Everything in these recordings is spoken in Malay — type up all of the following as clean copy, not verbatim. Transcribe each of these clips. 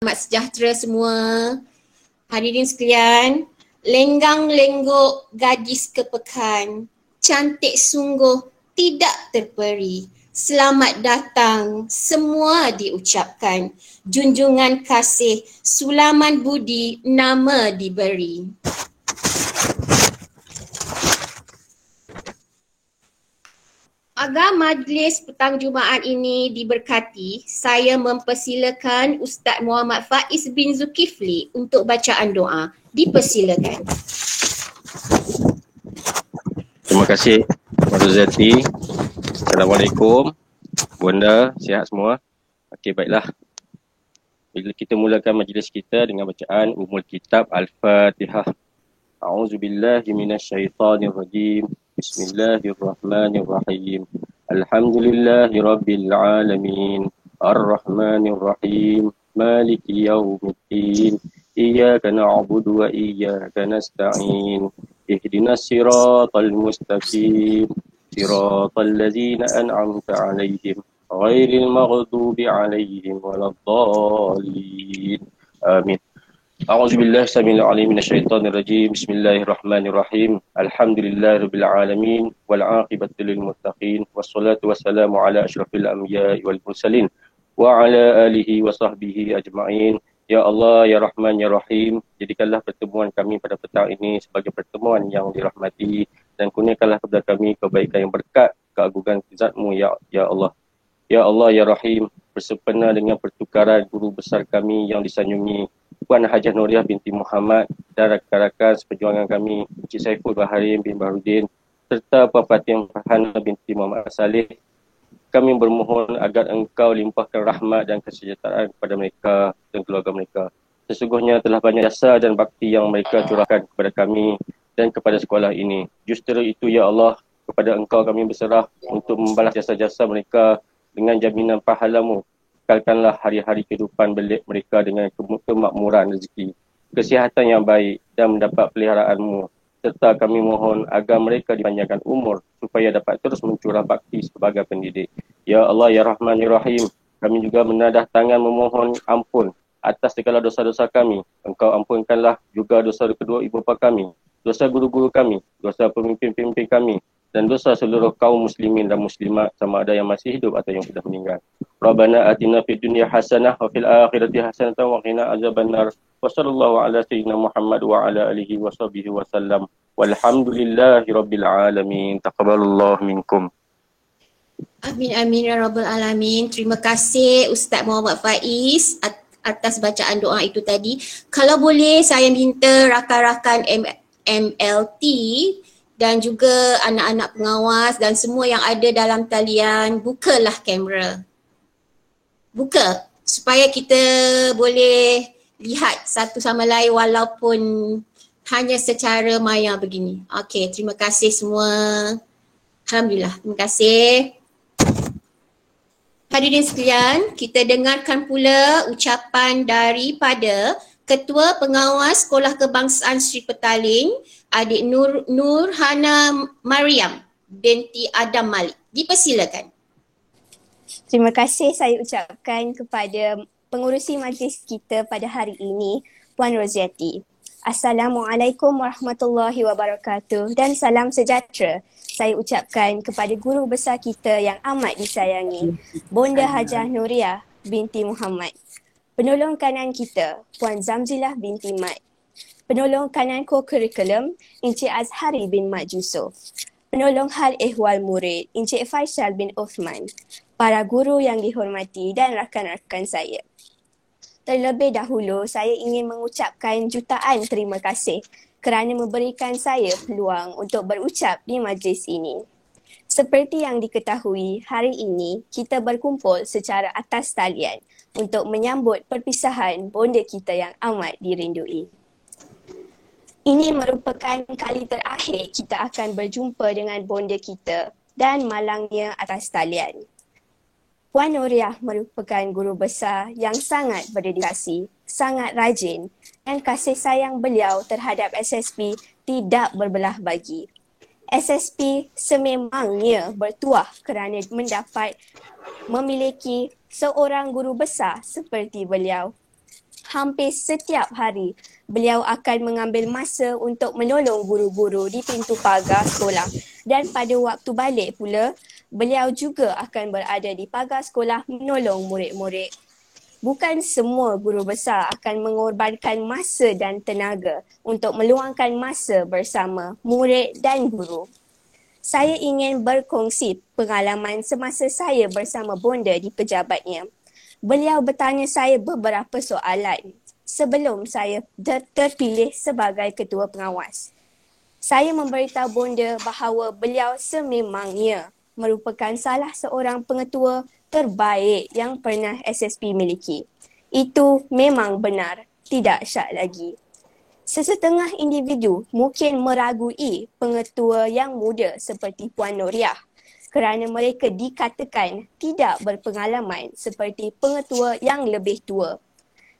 Selamat sejahtera semua. Hadirin sekalian, lenggang lenggok gadis kepekan, cantik sungguh tidak terperi. Selamat datang semua diucapkan, junjungan kasih, sulaman budi nama diberi. Agar majlis petang Jumaat ini diberkati, saya mempersilakan Ustaz Muhammad Faiz bin Zulkifli untuk bacaan doa. Dipersilakan. Terima kasih Puan Rozati. Assalamualaikum. Bunda, sihat semua? Okey, baiklah. Bila kita mulakan majlis kita dengan bacaan Ummul Kitab Al-Fatihah. A'udzubillahi minasyaitonirrajim. Bismillahirrahmanirrahim. Alhamdulillahi rabbil alamin. Ar-Rahmanir-Rahim. Maliki yaumiddin. Iyyaka na'budu wa iyyaka nasta'in. Ihdinas siratal mustaqim. Siratal ladzina an'amta 'alaihim ghairil maghdubi 'alaihim waladdallin. Amin. A'udzubillahi samil alim minasyaitonir rajim. Bismillahirrahmanirrahim. Alhamdulillahirabbil alamin wal 'aqibatu lil muttaqin wassalatu wassalamu ala asyrafil anbiya'i wal mursalin wa ala alihi wa sahbihi ajma'in. Ya Allah, Ya Rahman, Ya Rahim, jadikanlah pertemuan kami pada petang ini sebagai pertemuan yang dirahmati dan kurniakanlah kepada kami kebaikan yang berkat keagungan Zat-Mu, Ya Allah. Ya Allah, Ya Rahim, bersempena dengan pertukaran guru besar kami yang disanjungi Puan Hajah Nuriah binti Muhammad dan rakan-rakan seperjuangan kami Encik Saiful Baharim bin Baharudin serta Puan Fatimah Farhana binti Muhammad Saleh. Kami bermohon agar Engkau limpahkan rahmat dan kesejahteraan kepada mereka dan keluarga mereka. Sesungguhnya telah banyak jasa dan bakti yang mereka curahkan kepada kami dan kepada sekolah ini. Justru itu, Ya Allah, kepada Engkau kami berserah untuk membalas jasa-jasa mereka dengan jaminan pahala-Mu. Kekalkanlah hari-hari kehidupan belik mereka dengan kemakmuran rezeki, kesihatan yang baik dan mendapat peliharaan-Mu. Serta kami mohon agar mereka dipanjangkan umur supaya dapat terus mencurah bakti sebagai pendidik. Ya Allah, Ya Rahman, Ya Rahim, kami juga menadah tangan memohon ampun atas segala dosa-dosa kami. Engkau ampunkanlah juga dosa kedua ibu bapa kami, dosa guru-guru kami, dosa pemimpin-pemimpin kami, dan dosa seluruh kaum muslimin dan muslimat sama ada yang masih hidup atau yang sudah meninggal. Rabbana atina fid dunya hasanah wa fil akhirati hasanah wa qina azabannar. Wa sallallahu ala sayyidina Muhammad wa ala alihi wa sahbihi wa sallam. Walhamdulillahi rabbil alamin. Taqabbalallahu minkum. Amin amin ya rabbal alamin. Terima kasih Ustaz Muhammad Faiz atas bacaan doa itu tadi. Kalau boleh saya minta rakan-rakan MLT dan juga anak-anak pengawas dan semua yang ada dalam talian, bukalah kamera. Buka supaya kita boleh lihat satu sama lain walaupun hanya secara maya begini. Okey, terima kasih semua. Alhamdulillah, terima kasih. Hadirin sekalian, kita dengarkan pula ucapan daripada Ketua Pengawas Sekolah Kebangsaan Sri Petaling, Adik Nurhana Mariam binti Adam Malik. Dipersilakan. Terima kasih saya ucapkan kepada pengurusi majlis kita pada hari ini, Puan Rozati. Assalamualaikum warahmatullahi wabarakatuh dan salam sejahtera. Saya ucapkan kepada guru besar kita yang amat disayangi, Bonda Hajah Nuriah binti Muhammad. Penolong kanan kita, Puan Zamzilah binti Mat. Penolong kanan co-curriculum, Encik Azhari bin Mat Yusof. Penolong hal ehwal murid, Encik Faisal bin Uthman. Para guru yang dihormati dan rakan-rakan saya. Terlebih dahulu, saya ingin mengucapkan jutaan terima kasih kerana memberikan saya peluang untuk berucap di majlis ini. Seperti yang diketahui, hari ini kita berkumpul secara atas talian untuk menyambut perpisahan bonda kita yang amat dirindui. Ini merupakan kali terakhir kita akan berjumpa dengan bonda kita dan malangnya atas talian. Puan Nuriah merupakan guru besar yang sangat berdedikasi, sangat rajin dan kasih sayang beliau terhadap SSP tidak berbelah bagi. SSP sememangnya bertuah kerana memiliki seorang guru besar seperti beliau. hampir setiap hari beliau akan mengambil masa untuk menolong guru-guru di pintu pagar sekolah, dan pada waktu balik pula beliau juga akan berada di pagar sekolah menolong murid-murid. Bukan semua guru besar akan mengorbankan masa dan tenaga untuk meluangkan masa bersama murid dan guru. Saya ingin berkongsi pengalaman semasa saya bersama bonda di pejabatnya. Beliau bertanya saya beberapa soalan sebelum saya terpilih sebagai ketua pengawas. Saya memberitahu bonda bahawa beliau sememangnya merupakan salah seorang pengetua terbaik yang pernah SSP miliki. Itu memang benar, tidak syak lagi. Sesetengah individu mungkin meragui pengetua yang muda seperti Puan Noriah kerana mereka dikatakan tidak berpengalaman seperti pengetua yang lebih tua.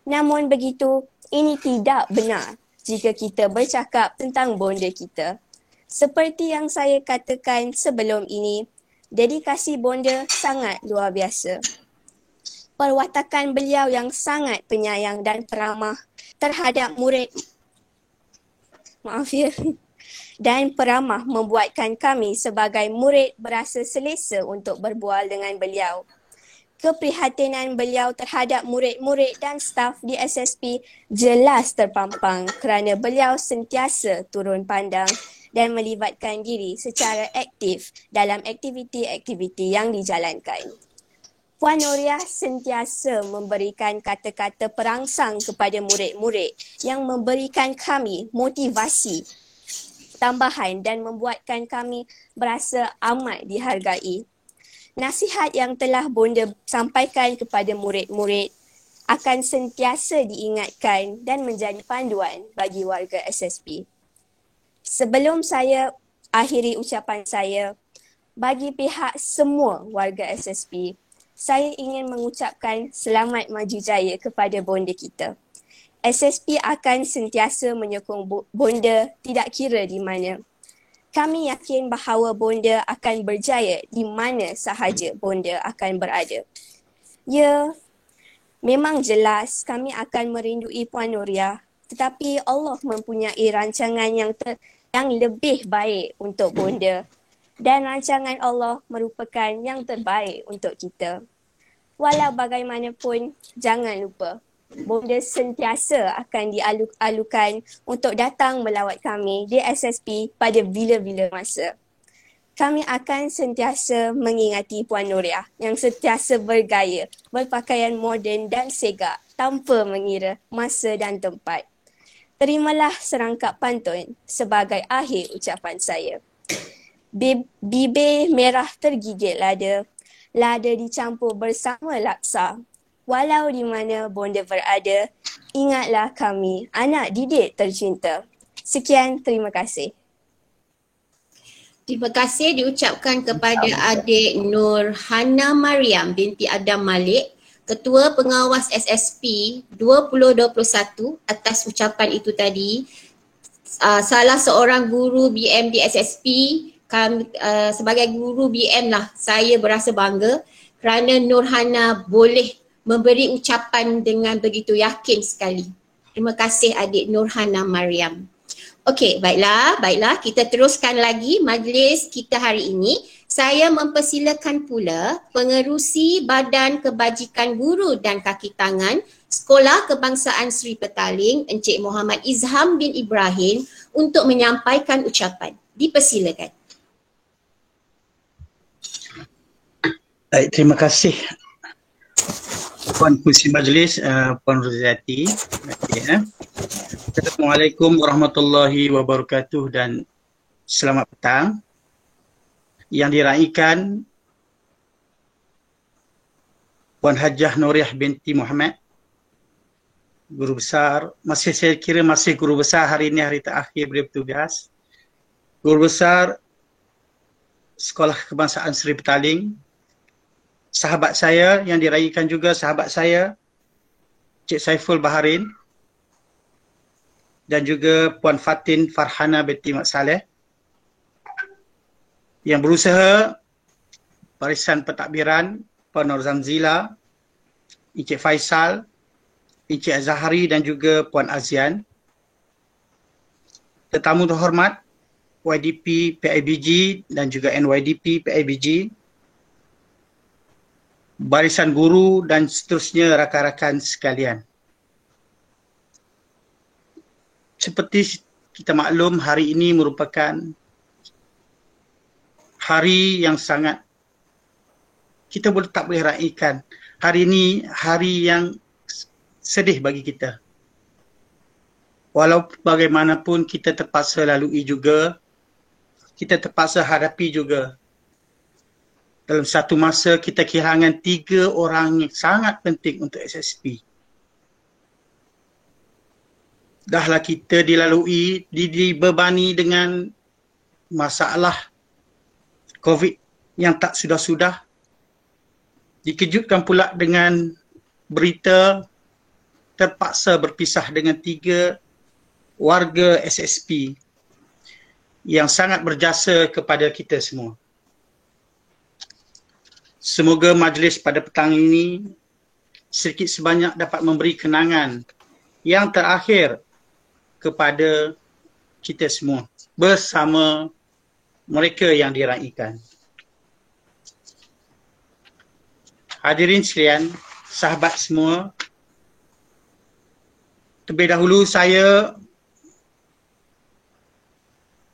Namun begitu, ini tidak benar jika kita bercakap tentang bonda kita. Seperti yang saya katakan sebelum ini, dedikasi bonda sangat luar biasa. Perwatakan beliau yang sangat penyayang dan peramah terhadap murid dan peramah membuatkan kami sebagai murid berasa selesa untuk berbual dengan beliau. Keprihatinan beliau terhadap murid-murid dan staf di SSP jelas terpampang kerana beliau sentiasa turun pandang dan melibatkan diri secara aktif dalam aktiviti-aktiviti yang dijalankan. Puan Noriah sentiasa memberikan kata-kata perangsang kepada murid-murid yang memberikan kami motivasi tambahan dan membuatkan kami berasa amat dihargai. Nasihat yang telah bonda sampaikan kepada murid-murid akan sentiasa diingatkan dan menjadi panduan bagi warga SSP. Sebelum saya akhiri ucapan saya, bagi pihak semua warga SSP, saya ingin mengucapkan selamat maju jaya kepada bonda kita. SSP akan sentiasa menyokong bonda tidak kira di mana. Kami yakin bahawa bonda akan berjaya di mana sahaja bonda akan berada. Ya, memang jelas kami akan merindui Puan Noriah, tetapi Allah mempunyai rancangan yang lebih baik untuk bonda. Dan rancangan Allah merupakan yang terbaik untuk kita. Walau bagaimanapun, jangan lupa, bonda sentiasa akan dialuk-alukan untuk datang melawat kami di SSP pada bila-bila masa. Kami akan sentiasa mengingati Puan Noriah yang sentiasa bergaya, berpakaian moden dan segak tanpa mengira masa dan tempat. Terimalah serangkap pantun sebagai akhir ucapan saya. Bibir merah tergigit lada, lada dicampur bersama laksa. Walau di mana bonda berada, ingatlah kami anak didik tercinta. Sekian, terima kasih. Terima kasih diucapkan kepada adik Nur Hana Mariam binti Adam Malik, Ketua Pengawas SSP 2021 atas ucapan itu tadi. Salah seorang guru BM di SSP, kami, sebagai guru BM lah, saya berasa bangga kerana Nur Hana boleh memberi ucapan dengan begitu yakin sekali. Terima kasih adik Nur Hana Mariam. Okey, baiklah, kita teruskan lagi majlis kita hari ini. Saya mempersilakan pula pengerusi Badan Kebajikan Guru dan Kaki Tangan Sekolah Kebangsaan Seri Petaling, Encik Muhammad Izham bin Ibrahim untuk menyampaikan ucapan. Dipersilakan. Baik, terima kasih Puan Pengerusi Majlis, Puan Roziati. Assalamualaikum warahmatullahi wabarakatuh dan selamat petang. Yang diraikan Puan Hajah Noriah binti Muhammad, Guru Besar, saya kira masih Guru Besar hari ini, hari terakhir beliau bertugas. Guru Besar Sekolah Kebangsaan Seri Petaling, sahabat saya yang diraikan juga sahabat saya, Cik Saiful Baharin, dan juga Puan Fatin Farhana binti Mat Saleh yang berusaha, Barisan Pentadbiran, Puan Nur Zamzila, Encik Faisal, Encik Azhari dan juga Puan Azian. Tetamu terhormat YDP PIBG dan juga NYDP PIBG, barisan guru dan seterusnya rakan-rakan sekalian. Seperti kita maklum, hari ini merupakan hari yang sangat kita tak boleh raikan. Hari ini hari yang sedih bagi kita. Walau bagaimanapun kita terpaksa lalui juga, kita terpaksa hadapi juga. Dalam satu masa kita kehilangan 3 orang yang sangat penting untuk SSP. Dahlah kita dilalui, dibebani dengan masalah COVID yang tak sudah-sudah. Dikejutkan pula dengan berita terpaksa berpisah dengan 3 warga SSP yang sangat berjasa kepada kita semua. Semoga majlis pada petang ini sedikit sebanyak dapat memberi kenangan yang terakhir kepada kita semua bersama mereka yang diraikan. Hadirin sekalian, sahabat semua, terlebih dahulu saya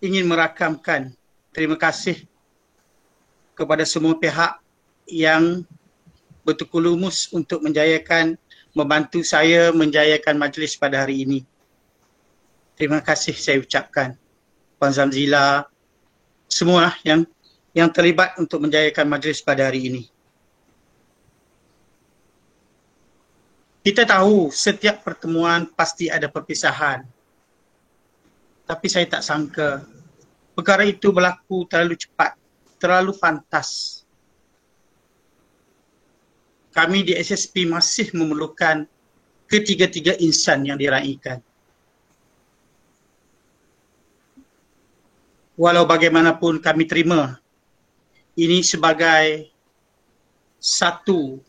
ingin merakamkan terima kasih kepada semua pihak yang bertekulumus untuk membantu saya menjayakan majlis pada hari ini. Terima kasih saya ucapkan. Puan Zamzila, semua yang terlibat untuk menjayakan majlis pada hari ini. Kita tahu setiap pertemuan pasti ada perpisahan. Tapi saya tak sangka perkara itu berlaku terlalu cepat, terlalu pantas. Kami di SSP masih memerlukan ketiga-tiga insan yang diraikan. Walau bagaimanapun kami terima ini sebagai satu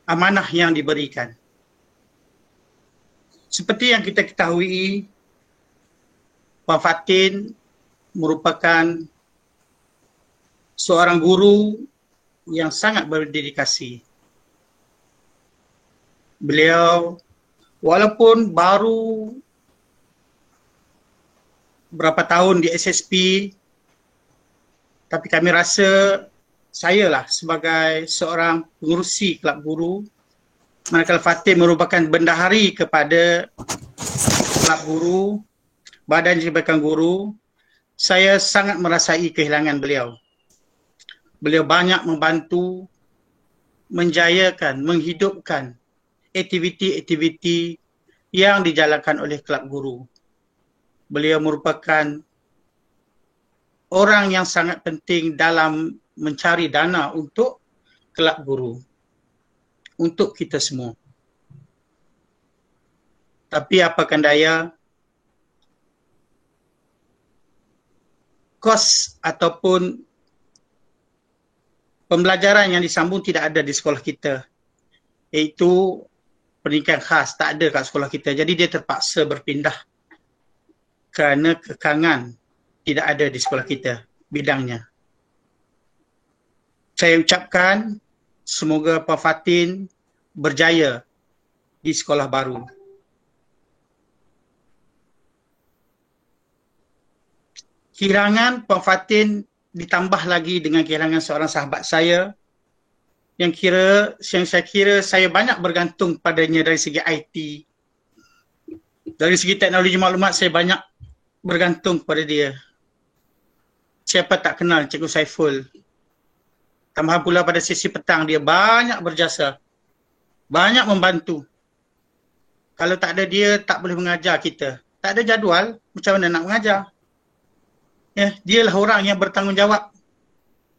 amanah yang diberikan. Seperti yang kita ketahui, Puan Fatin merupakan seorang guru yang sangat berdedikasi. Beliau walaupun baru berapa tahun di SSP, tapi kami rasa saya lah sebagai seorang pengurusi kelab guru, manakala Fatin merupakan bendahari kepada kelab guru, Badan Jabatan Guru, saya sangat merasai kehilangan beliau. Beliau banyak membantu menjayakan, menghidupkan aktiviti-aktiviti yang dijalankan oleh kelab guru. Beliau merupakan orang yang sangat penting dalam mencari dana untuk kelab guru, untuk kita semua. Tapi apakan daya, kos ataupun pembelajaran yang disambung tidak ada di sekolah kita, iaitu pendidikan khas, tak ada kat sekolah kita. Jadi dia terpaksa berpindah kerana kekangan tidak ada di sekolah kita bidangnya. Saya ucapkan semoga Puan Fatin berjaya di sekolah baru. Kehilangan Puan Fatin ditambah lagi dengan kehilangan seorang sahabat saya yang saya kira saya banyak bergantung padanya dari segi IT. Dari segi teknologi maklumat saya banyak bergantung pada dia. Siapa tak kenal Cikgu Saiful. Tambahan pula pada sesi petang dia banyak berjasa. Banyak membantu. Kalau tak ada dia tak boleh mengajar kita. Tak ada jadual, macam mana nak mengajar? Dialah orang yang bertanggungjawab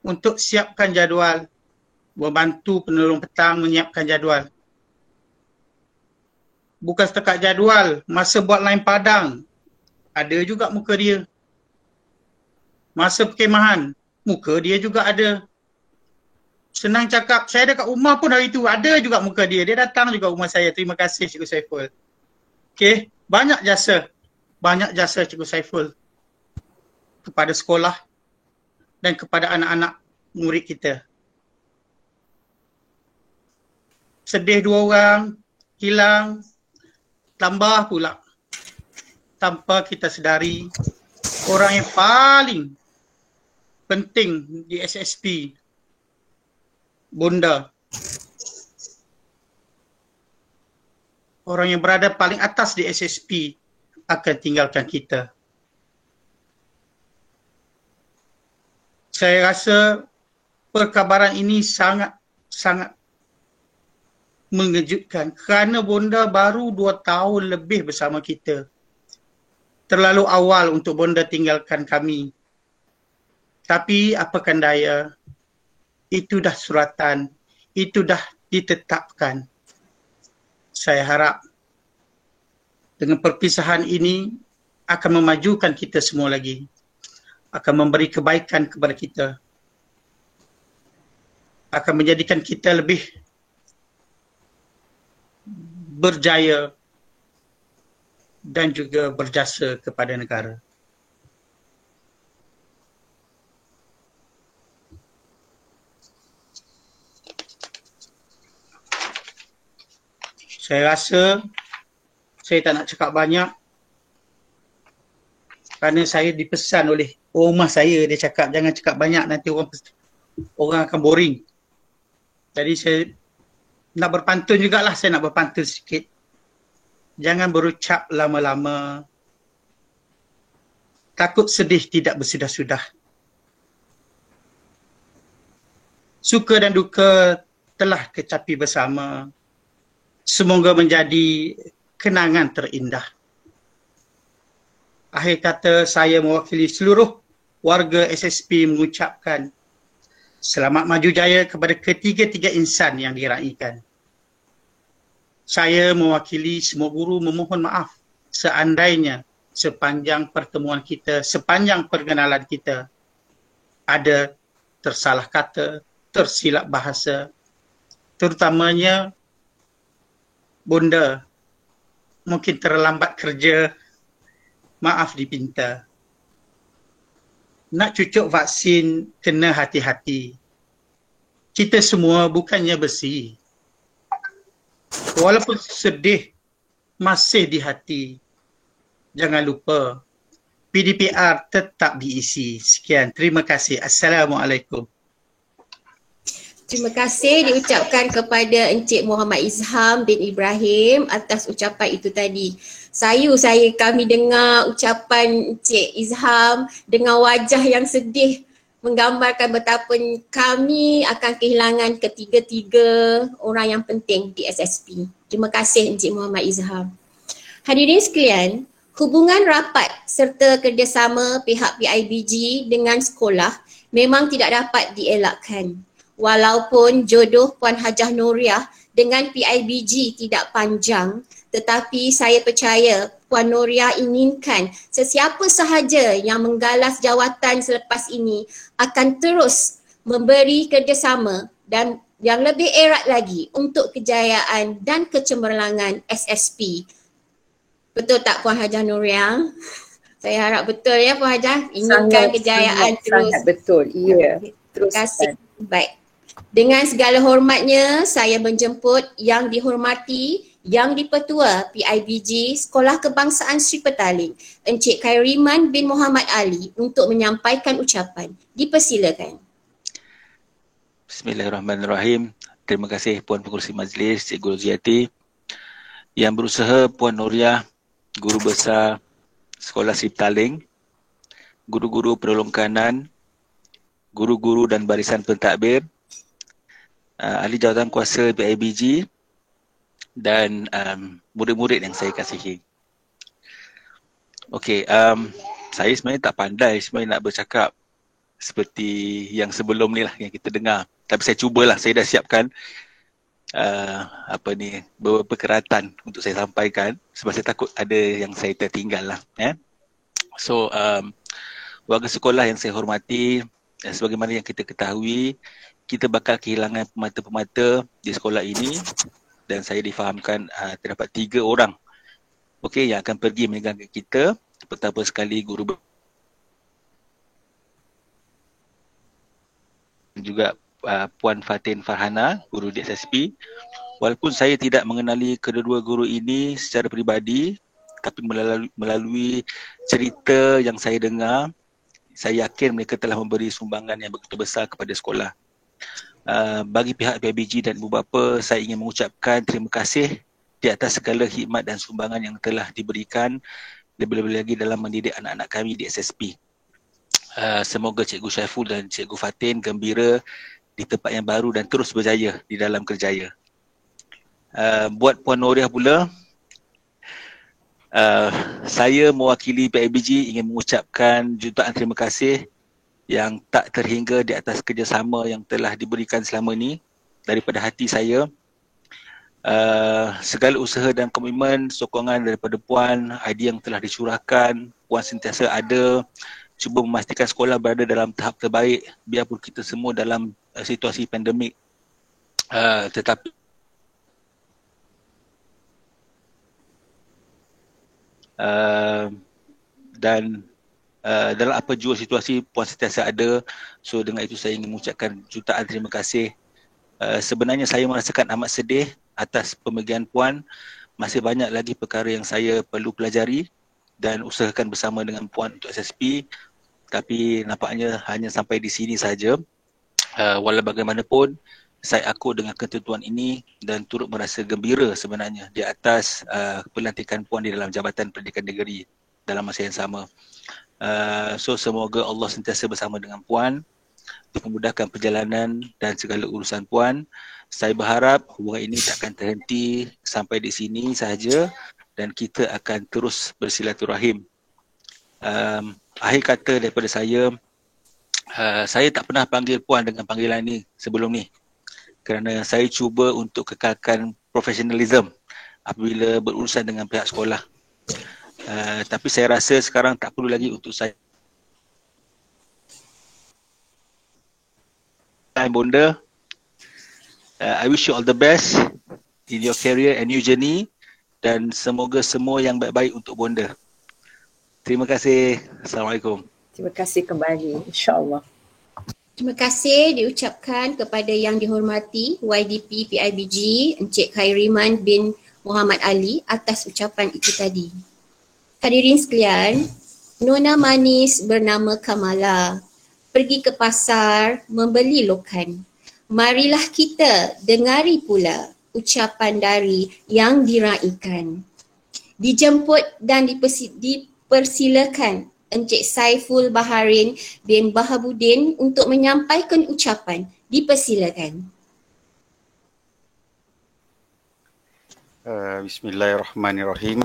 untuk siapkan jadual, membantu penolong petang menyiapkan jadual. Bukan setakat jadual, masa buat line padang, ada juga muka dia. Masa perkemahan, muka dia juga ada. Senang cakap. Saya ada kat rumah pun hari tu. Ada juga muka dia. Dia datang juga rumah saya. Terima kasih Cikgu Saiful. Okey. Banyak jasa. Banyak jasa Cikgu Saiful kepada sekolah dan kepada anak-anak murid kita. Sedih 2 orang, hilang, tambah pula. Tanpa kita sedari, orang yang paling penting di SSP, Bonda. Orang yang berada paling atas di SSP akan tinggalkan kita. Saya rasa perkabaran ini sangat mengejutkan kerana Bonda baru 2 tahun lebih bersama kita. Terlalu awal untuk Bonda tinggalkan kami. Tapi apakan daya, itu dah suratan, itu dah ditetapkan. Saya harap dengan perpisahan ini akan memajukan kita semua lagi. Akan memberi kebaikan kepada kita. Akan menjadikan kita lebih berjaya dan juga berjasa kepada negara. Saya rasa saya tak nak cakap banyak kerana saya dipesan oleh rumah saya, dia cakap jangan cakap banyak nanti orang akan boring. Jadi saya nak berpantun jugalah, saya nak berpantun sikit. Jangan berucap lama-lama. Takut sedih tidak bersudah-sudah. Suka dan duka telah kecapi bersama. Semoga menjadi kenangan terindah. Akhir kata saya mewakili seluruh warga SSP mengucapkan selamat maju jaya kepada ketiga-tiga insan yang diraikan. Saya mewakili semua guru memohon maaf seandainya sepanjang pertemuan kita, sepanjang perkenalan kita ada tersalah kata, tersilap bahasa, terutamanya Bonda mungkin terlambat kerja, maaf dipinta. Nak cucuk vaksin, kena hati-hati. Kita semua bukannya besi. Walaupun sedih, masih di hati. Jangan lupa, PDPR tetap diisi. Sekian, terima kasih. Assalamualaikum. Terima kasih diucapkan kepada Encik Muhammad Izham bin Ibrahim atas ucapan itu tadi. Kami dengar ucapan Encik Izham dengan wajah yang sedih menggambarkan betapa kami akan kehilangan ketiga-tiga orang yang penting di SSP. Terima kasih Encik Muhammad Izham. Hadirin sekalian, hubungan rapat serta kerjasama pihak PIBG dengan sekolah memang tidak dapat dielakkan. Walaupun jodoh Puan Hajah Noriah dengan PIBG tidak panjang, tetapi saya percaya Puan Noriah inginkan sesiapa sahaja yang menggalas jawatan selepas ini akan terus memberi kerjasama dan yang lebih erat lagi untuk kejayaan dan kecemerlangan SSP. Betul tak Puan Hajah Noriah? Saya harap betul ya Puan Hajah, inginkan kejayaan terus. Sangat betul, ya. Terima kasih. Baik. Dengan segala hormatnya, saya menjemput yang dihormati, yang dipertua PIBG Sekolah Kebangsaan Sri Petaling, Encik Khairiman bin Muhammad Ali untuk menyampaikan ucapan. Dipersilakan. Bismillahirrahmanirrahim. Terima kasih Puan Pengerusi Majlis, Cikgu Roziati. Yang berusaha Puan Noriah, Guru Besar Sekolah Sri Petaling, guru-guru penolong kanan, guru-guru dan barisan pentadbir, ahli jawatan kuasa PIBG dan murid-murid yang saya kasihi. Okey, saya sebenarnya tak pandai sebenarnya nak bercakap seperti yang sebelum ni lah yang kita dengar. Tapi saya cubalah, saya dah siapkan beberapa keratan untuk saya sampaikan sebab saya takut ada yang saya tertinggal lah. So, warga sekolah yang saya hormati, sebagaimana yang kita ketahui, kita bakal kehilangan pemata-pemata di sekolah ini, dan saya difahamkan terdapat 3 orang yang akan pergi meninggalkan kita. Pertama sekali guru juga Puan Fatin Farhana, guru di SSP. Walaupun saya tidak mengenali kedua-dua guru ini secara peribadi, tapi melalui cerita yang saya dengar, saya yakin mereka telah memberi sumbangan yang begitu besar kepada sekolah. Bagi pihak PIBG dan ibu bapa, saya ingin mengucapkan terima kasih di atas segala khidmat dan sumbangan yang telah diberikan, lebih-lebih lagi dalam mendidik anak-anak kami di SSP. Semoga Cikgu Syaiful dan Cikgu Fatin gembira di tempat yang baru dan terus berjaya di dalam kerjaya. Buat Puan Noriah pula, saya mewakili PIBG ingin mengucapkan jutaan terima kasih yang tak terhingga di atas kerjasama yang telah diberikan selama ini daripada hati saya. Segala usaha dan komitmen, sokongan daripada Puan, idea yang telah dicurahkan, Puan sentiasa ada cuba memastikan sekolah berada dalam tahap terbaik biarpun kita semua dalam situasi pandemik. Tetapi dan dalam apa jua situasi, Puan sentiasa ada. So dengan itu saya ingin mengucapkan jutaan terima kasih. Sebenarnya saya merasakan amat sedih atas pemergian Puan. Masih banyak lagi perkara yang saya perlu pelajari dan usahakan bersama dengan Puan untuk SSP. Tapi nampaknya hanya sampai di sini saja. Walau bagaimanapun, saya akui dengan ketentuan ini dan turut merasa gembira sebenarnya di atas pelantikan Puan di dalam Jabatan Pendidikan Negeri dalam masa yang sama. So semoga Allah sentiasa bersama dengan Puan untuk memudahkan perjalanan dan segala urusan Puan. Saya berharap hubungan ini takkan terhenti sampai di sini sahaja dan kita akan terus bersilaturahim. Akhir kata daripada saya tak pernah panggil Puan dengan panggilan ini sebelum ni kerana saya cuba untuk kekalkan profesionalism apabila berurusan dengan pihak sekolah. Tapi saya rasa sekarang tak perlu lagi untuk saya. Bonda, I wish you all the best in your career and new journey dan semoga semua yang baik-baik untuk Bonda. Terima kasih. Assalamualaikum. Terima kasih kembali, insya-Allah. Terima kasih diucapkan kepada yang dihormati YDP PIBG Encik Khairiman bin Muhammad Ali atas ucapan itu tadi. Hadirin sekalian, nona manis bernama Kamala pergi ke pasar membeli lokan. Marilah kita dengari pula ucapan dari yang diraikan. Dijemput dan dipersilakan Encik Saiful Baharin bin Bahabudin untuk menyampaikan ucapan. Dipersilakan. Bismillahirrahmanirrahim.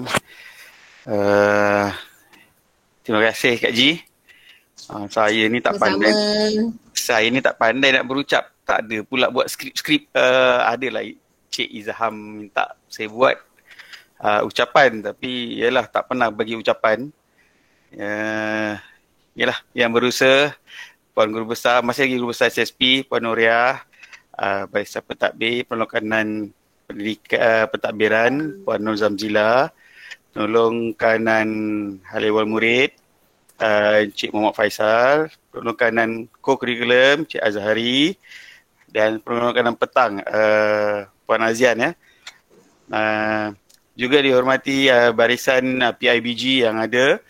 Terima kasih Kak Ji. Saya ni tak pandai. Saya ni tak pandai nak berucap. Tak ada pula buat skrip. Adalah Cik Izham minta saya buat ucapan, tapi yalah tak pernah bagi ucapan. Yalah yang berusaha Puan Guru Besar, masih lagi Guru Besar SSP, Puan Noriah, Barisan Pentadbir Penolong Pendidikan Pentadbiran, Puan Nur Zamzila, Penolong Kanan Haliwal Murid, Encik Muhammad Faisal, Penolong Kanan Co-Curriculum, Cik Azhari, dan Penolong Kanan Petang, Puan Azian ya. Juga dihormati barisan PIBG yang ada,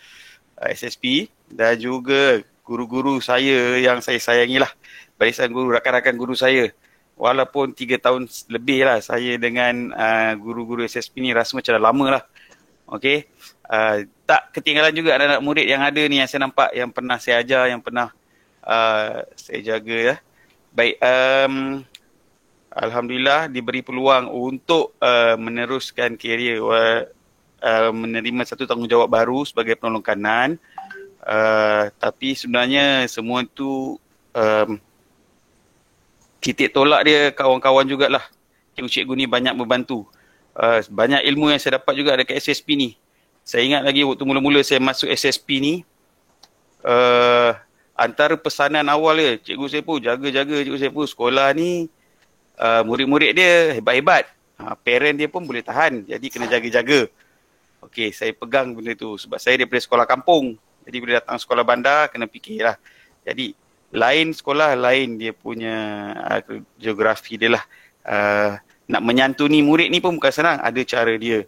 SSP, dan juga guru-guru saya yang saya sayangilah, barisan guru, rakan-rakan guru saya. Walaupun 3 tahun lebih lah saya dengan guru-guru SSP ni, rasa macam dah lama lah. Okay. Tak ketinggalan juga anak-anak murid yang ada ni yang saya nampak, yang pernah saya ajar, yang pernah saya jaga ya. Baik, Alhamdulillah diberi peluang untuk meneruskan kerjaya, menerima satu tanggungjawab baru sebagai penolong kanan. Tapi sebenarnya semua itu titik tolak dia kawan-kawan jugalah. Cikgu-cikgu ni banyak membantu. Banyak ilmu yang saya dapat juga dekat SSP ni. Saya ingat lagi waktu mula-mula saya masuk SSP ni, antara pesanan awal dia, Cikgu Saiful, jaga-jaga Cikgu Saiful, sekolah ni murid-murid dia hebat-hebat. Parent dia pun boleh tahan, jadi kena jaga-jaga. Okey, saya pegang benda tu sebab saya daripada sekolah kampung. Jadi bila datang sekolah bandar, kena fikirlah. Jadi lain sekolah, lain dia punya geografi dia lah. Nak menyantuni murid ni pun bukan senang, ada cara dia.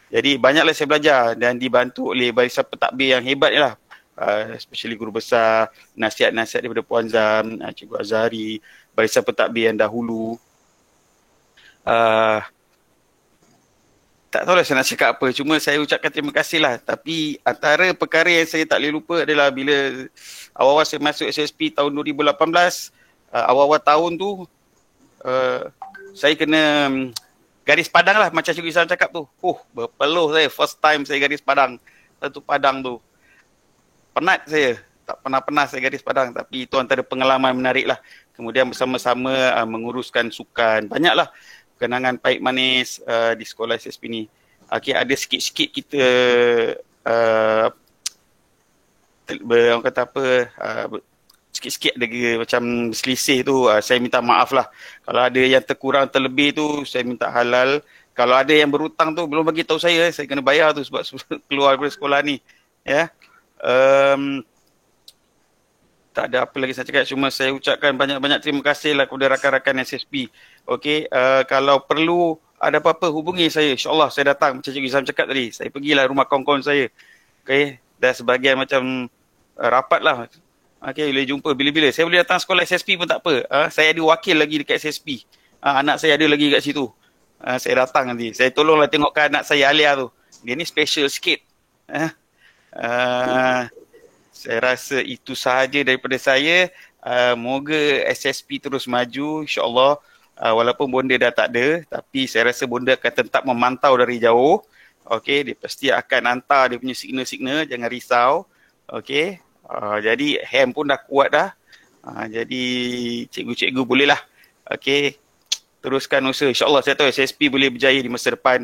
Jadi banyaklah saya belajar dan dibantu oleh barisan pentadbir yang hebat ni lah. Especially guru besar, nasihat-nasihat daripada Puan Zam, Cikgu Azhari, barisan pentadbir yang dahulu. Tak tahulah saya nak cakap apa, cuma saya ucapkan terima kasih lah. Tapi antara perkara yang saya tak boleh lupa adalah bila awal-awal saya masuk SSP tahun 2018, awal-awal tahun tu, saya kena garis padang lah macam Cikgu Isam cakap tu. Berpeluh saya, first time saya garis padang. Satu padang tu. Penat saya, tak pernah saya garis padang, tapi itu antara pengalaman menarik lah. Kemudian bersama-sama menguruskan sukan, banyaklah kenangan pahit manis di sekolah SSP ni. Okay, ada sikit-sikit kita orang kata apa, sikit-sikit ada macam selisih tu, saya minta maaf lah. Kalau ada yang terkurang terlebih tu, saya minta halal. Kalau ada yang berhutang tu belum bagi tahu saya kena bayar tu sebab keluar dari sekolah ni. Ya. Tak ada apa lagi saya cakap, cuma saya ucapkan banyak-banyak terima kasih lah kepada rakan-rakan SSP. Okey, kalau perlu ada apa-apa hubungi saya, insyaAllah saya datang macam Cikgu Izam cakap tadi. Saya pergilah rumah kawan-kawan saya. Okey, dah sebagian macam rapat lah. Okey, boleh jumpa bila-bila. Saya boleh datang sekolah SSP pun tak apa. Saya ada wakil lagi dekat SSP. Anak saya ada lagi kat situ. Saya datang nanti. Saya tolonglah tengokkan anak saya Alia tu. Dia ni special sikit. Saya rasa itu sahaja daripada saya. Moga SSP terus maju, insyaAllah. Walaupun bonda dah tak ada, tapi saya rasa bonda akan tetap memantau dari jauh. Okey, dia pasti akan hantar dia punya signal-signal, jangan risau. Okey, jadi ham pun dah kuat dah. Jadi cikgu-cikgu bolehlah. Okey, teruskan usaha. InsyaAllah saya tahu SSP boleh berjaya di masa depan.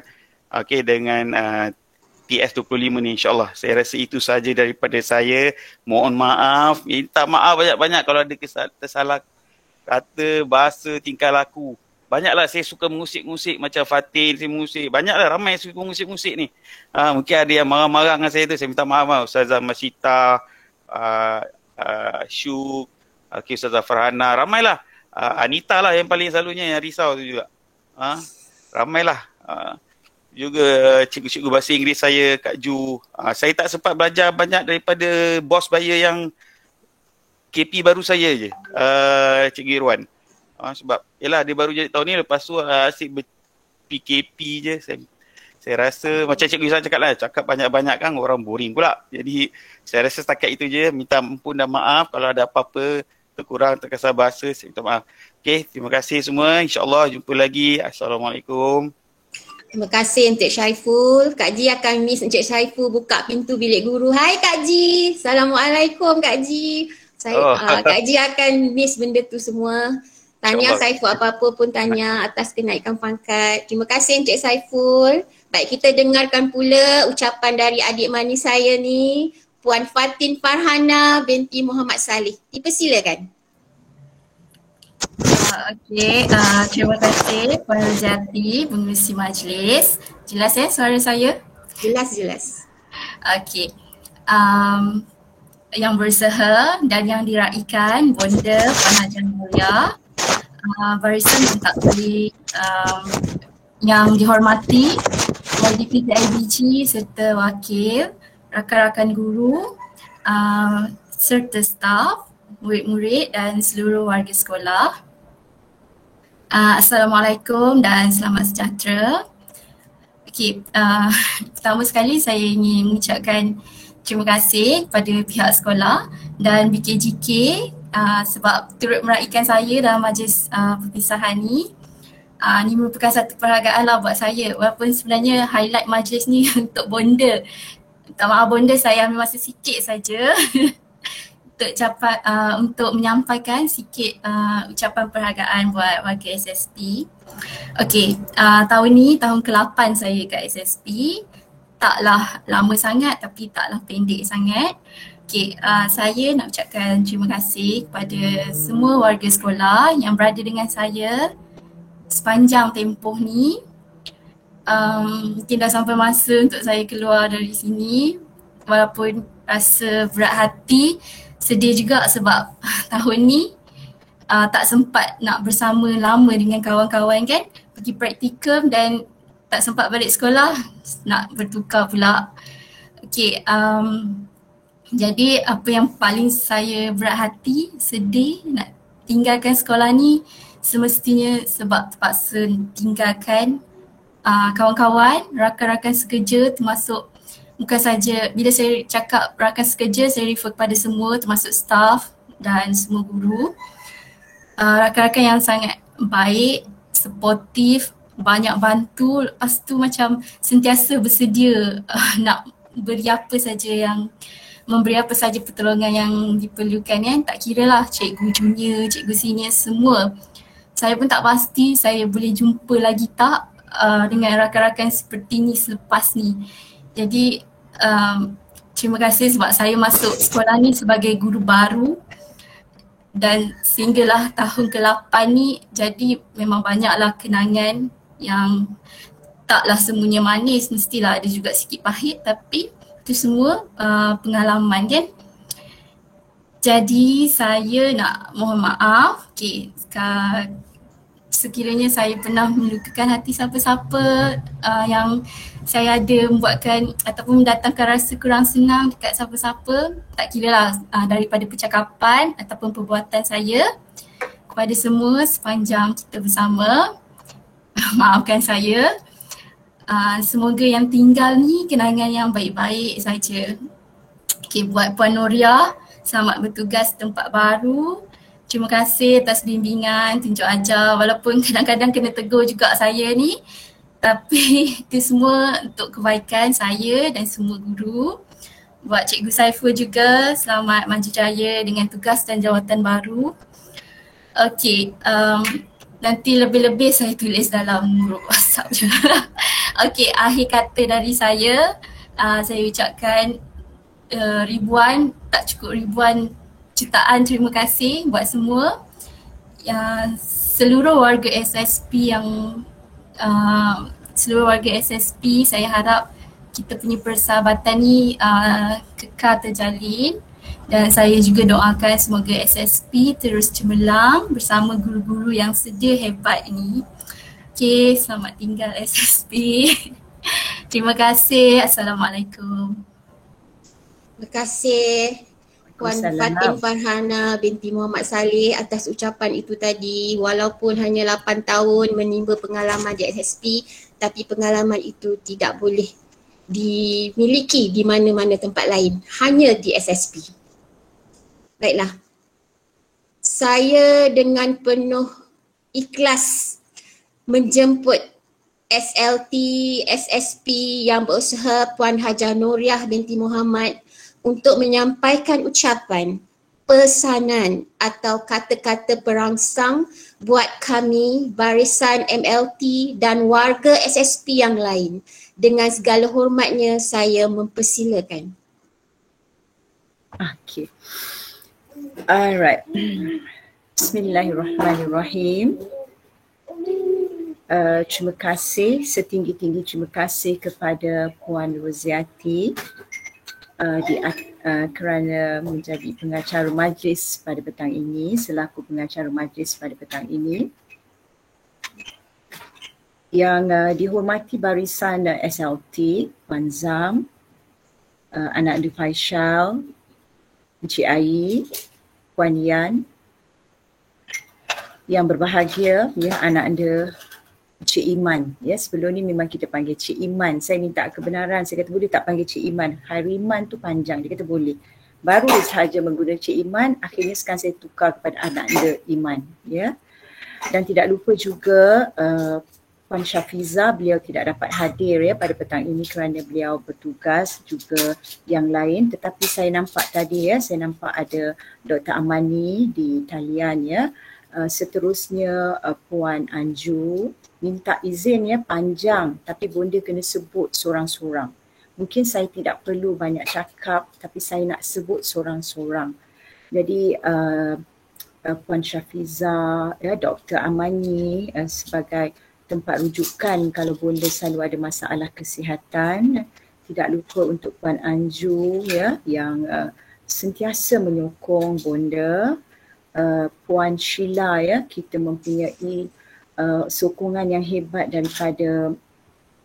Okey, dengan TS25 ni, insyaAllah. Saya rasa itu saja daripada saya. Mohon maaf, minta maaf banyak-banyak kalau ada tersalah kata, bahasa, tingkah laku. Banyaklah saya suka musik-musik macam Fatin, saya musik. Banyaklah ramai suka musik-musik ni. Mungkin ada yang marah-marah dengan saya tu, saya minta maaf. Ustazah Masyita, Syuk, Ustazah Farhana, ramailah. Anita lah yang paling selalunya yang risau tu juga. Ramailah. Juga cikgu-cikgu bahasa Inggeris saya, Kak Ju. Saya tak sempat belajar banyak daripada bos saya yang KP baru saya je, Cikgu Irwan. Sebab yelah dia baru jadi tahun ni, lepas tu asyik PKP je. Saya rasa macam Cikgu Izan cakap lah, cakap banyak-banyak kan orang boring pula. Jadi saya rasa setakat itu je, minta ampun dan maaf kalau ada apa-apa terkurang, terkasar bahasa, saya minta maaf. Okay, terima kasih semua. InsyaAllah jumpa lagi. Assalamualaikum. Terima kasih Encik Syaiful. Kak Ji akan miss Encik Syaiful buka pintu bilik guru. Hai Kak Ji. Assalamualaikum Kak Ji. Kak Ji akan miss benda tu semua. Tahniah Saiful, apa-apa pun tahniah atas kenaikan pangkat. Terima kasih Encik Saiful. Baik, kita dengarkan pula ucapan dari adik manis saya ni, Puan Fatin Farhana binti Muhammad Saleh. Dipersilakan. Okey, terima kasih Puan Rozati, pengerusi majlis. Jelas suara saya? Jelas. Okey. Yang bersaha dan yang diraikan Bonda Puan Hajah Mulia, barisan pentadbir yang dihormati YDP IBG serta wakil, rakan-rakan guru, serta staf, murid-murid dan seluruh warga sekolah. Assalamualaikum dan selamat sejahtera. Okey, pertama sekali saya ingin mengucapkan terima kasih kepada pihak sekolah dan BKJK sebab turut meraikan saya dalam majlis perpisahan ni. Ini merupakan satu penghargaan lah buat saya, walaupun sebenarnya highlight majlis ni untuk Bonda. Minta maaf Bonda, saya ambil masa sikit saja untuk menyampaikan sikit ucapan penghargaan buat warga SSP. Okey, tahun ni tahun ke-8 saya kat SSP. Taklah lama sangat tapi taklah pendek sangat. Okay, saya nak ucapkan terima kasih kepada semua warga sekolah yang berada dengan saya sepanjang tempoh ni. Mungkin dah sampai masa untuk saya keluar dari sini, walaupun rasa berat hati, sedih juga sebab tahun ni tak sempat nak bersama lama dengan kawan-kawan kan, pergi praktikum dan tak sempat balik sekolah, nak bertukar pula. Okay, jadi apa yang paling saya berat hati, sedih nak tinggalkan sekolah ni semestinya sebab terpaksa tinggalkan kawan-kawan, rakan-rakan sekerja, termasuk bukan saja bila saya cakap rakan sekerja, saya refer kepada semua termasuk staff dan semua guru. Rakan-rakan yang sangat baik, supportif, banyak bantu, lepas tu macam sentiasa bersedia nak beri apa saja yang memberi apa saja pertolongan yang diperlukan kan. Tak kira lah cikgu junior, cikgu senior, semua. Saya pun tak pasti saya boleh jumpa lagi tak dengan rakan-rakan seperti ni selepas ni. Jadi terima kasih sebab saya masuk sekolah ni sebagai guru baru dan sehinggalah tahun ke-8 ni, jadi memang banyaklah kenangan yang taklah semuanya manis, mestilah ada juga sikit pahit, tapi itu semua pengalaman kan. Jadi saya nak mohon maaf, sekiranya saya pernah melukakan hati siapa-siapa yang saya ada membuatkan ataupun mendatangkan rasa kurang senang dekat siapa-siapa, tak kiralah daripada percakapan ataupun perbuatan saya, kepada semua sepanjang kita bersama, maafkan saya. Semoga yang tinggal ni kenangan yang baik-baik saja. Okay, buat Puan Noria, selamat bertugas di tempat baru. Terima kasih atas bimbingan, tunjuk ajar, walaupun kadang-kadang kena tegur juga saya ni, tapi itu semua untuk kebaikan saya dan semua guru. Buat Cikgu Saiful juga, selamat maju jaya dengan tugas dan jawatan baru. Okay, nanti lebih-lebih saya tulis dalam grup WhatsApp je. Okay, akhir kata dari saya ucapkan ribuan, tak cukup ribuan jutaan terima kasih buat semua. Seluruh warga SSP saya harap kita punya persahabatan ni kekal terjalin. Dan saya juga doakan semoga SSP terus cemerlang bersama guru-guru yang sedia hebat ini. Okay, selamat tinggal SSP. Terima kasih. Assalamualaikum. Terima kasih Puan Fatin Farhana binti Muhammad Saleh atas ucapan itu tadi. Walaupun hanya 8 tahun menimba pengalaman di SSP, tapi pengalaman itu tidak boleh dimiliki di mana-mana tempat lain, hanya di SSP. Baiklah, saya dengan penuh ikhlas menjemput SLT, SSP yang berusaha Puan Hajah Noriah binti Muhammad untuk menyampaikan ucapan, pesanan atau kata-kata perangsang buat kami barisan MLT dan warga SSP yang lain. Dengan segala hormatnya saya mempersilakan. Okay. Alright. Bismillahirrahmanirrahim. Terima kasih, setinggi-tinggi terima kasih kepada Puan Roziati kerana menjadi pengacara majlis pada petang ini, selaku pengacara majlis pada petang ini. Yang dihormati barisan SLT, Puan Zam, Anak Anda Faishal, Encik Ai, Puan Yan, yang berbahagia, ya, anak anda Cik Iman. Ya, sebelum ni memang kita panggil Cik Iman. Saya minta kebenaran, saya kata boleh tak panggil Cik Iman? Hariman tu panjang, dia kata boleh. Baru sahaja menggunakan Cik Iman, akhirnya sekarang saya tukar kepada anak anda Iman. Ya. Dan tidak lupa juga Puan Syafiza, beliau tidak dapat hadir ya pada petang ini kerana beliau bertugas juga yang lain. Tetapi saya nampak tadi ya, saya nampak ada Dr. Amani di talian ya. Seterusnya Puan Anju minta izin ya panjang, tapi bonda kena sebut seorang-seorang. Mungkin saya tidak perlu banyak cakap tapi saya nak sebut seorang-seorang. Jadi Puan Syafiza, ya, Dr. Amani sebagai tempat rujukan kalau bonda selalu ada masalah kesihatan. Tidak lupa untuk Puan Anju, ya, yang sentiasa menyokong bonda. Puan Sheila, ya, kita mempunyai sokongan yang hebat daripada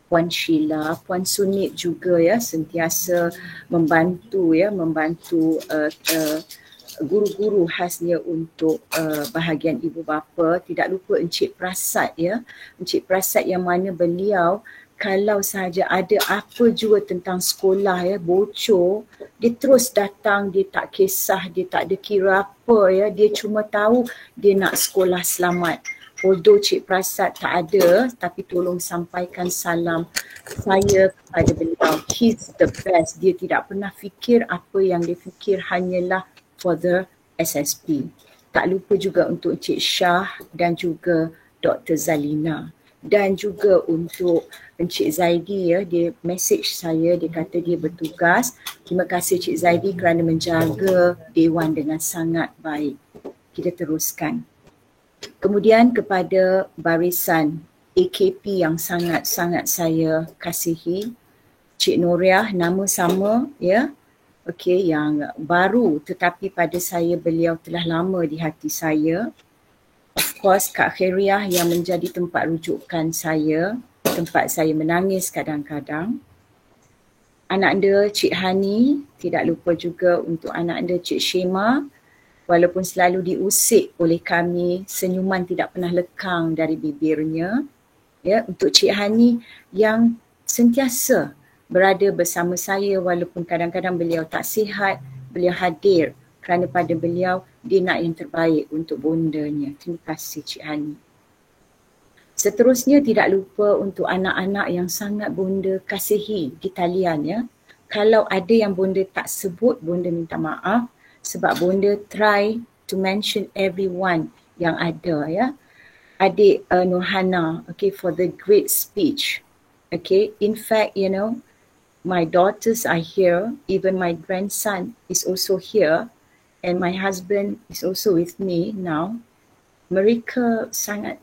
Puan Sheila. Puan Sunit juga, ya, sentiasa membantu, ya, membantu guru-guru khasnya untuk bahagian ibu bapa. Tidak lupa Encik Prasad, ya, Encik Prasad yang mana beliau kalau sahaja ada apa jua tentang sekolah, ya, bocor, dia terus datang, dia tak kisah, dia tak ada kira apa, ya, dia cuma tahu dia nak sekolah selamat. Although Cik Prasad tak ada, tapi tolong sampaikan salam saya kepada beliau. He's the best. Dia tidak pernah fikir apa yang dia fikir hanyalah for the SSP. Tak lupa juga untuk Encik Shah dan juga Dr. Zalina. Dan juga untuk Encik Zaidi, ya, dia message saya, dia kata dia bertugas. Terima kasih Encik Zaidi kerana menjaga Dewan dengan sangat baik. Kita teruskan. Kemudian kepada barisan AKP yang sangat-sangat saya kasihi, Cik Noriah, nama sama, ya, okey, yang baru tetapi pada saya beliau telah lama di hati saya. Of course Kak Khairiah yang menjadi tempat rujukan saya, tempat saya menangis kadang-kadang. Anak anda Cik Hani, tidak lupa juga untuk anak anda Cik Shema. Walaupun selalu diusik oleh kami, senyuman tidak pernah lekang dari bibirnya. Ya, untuk Cik Hani yang sentiasa berada bersama saya walaupun kadang-kadang beliau tak sihat, beliau hadir kerana pada beliau dia nak yang terbaik untuk bondanya. Terima kasih Cik Hani. Seterusnya tidak lupa untuk anak-anak yang sangat bonda kasihi di talian, ya. Kalau ada yang bonda tak sebut, bonda minta maaf sebab bonda try to mention everyone yang ada, ya. Adik Nurhana, okay, for the great speech. Okay, in fact, you know, my daughters are here, even my grandson is also here, and my husband is also with me now. Mereka sangat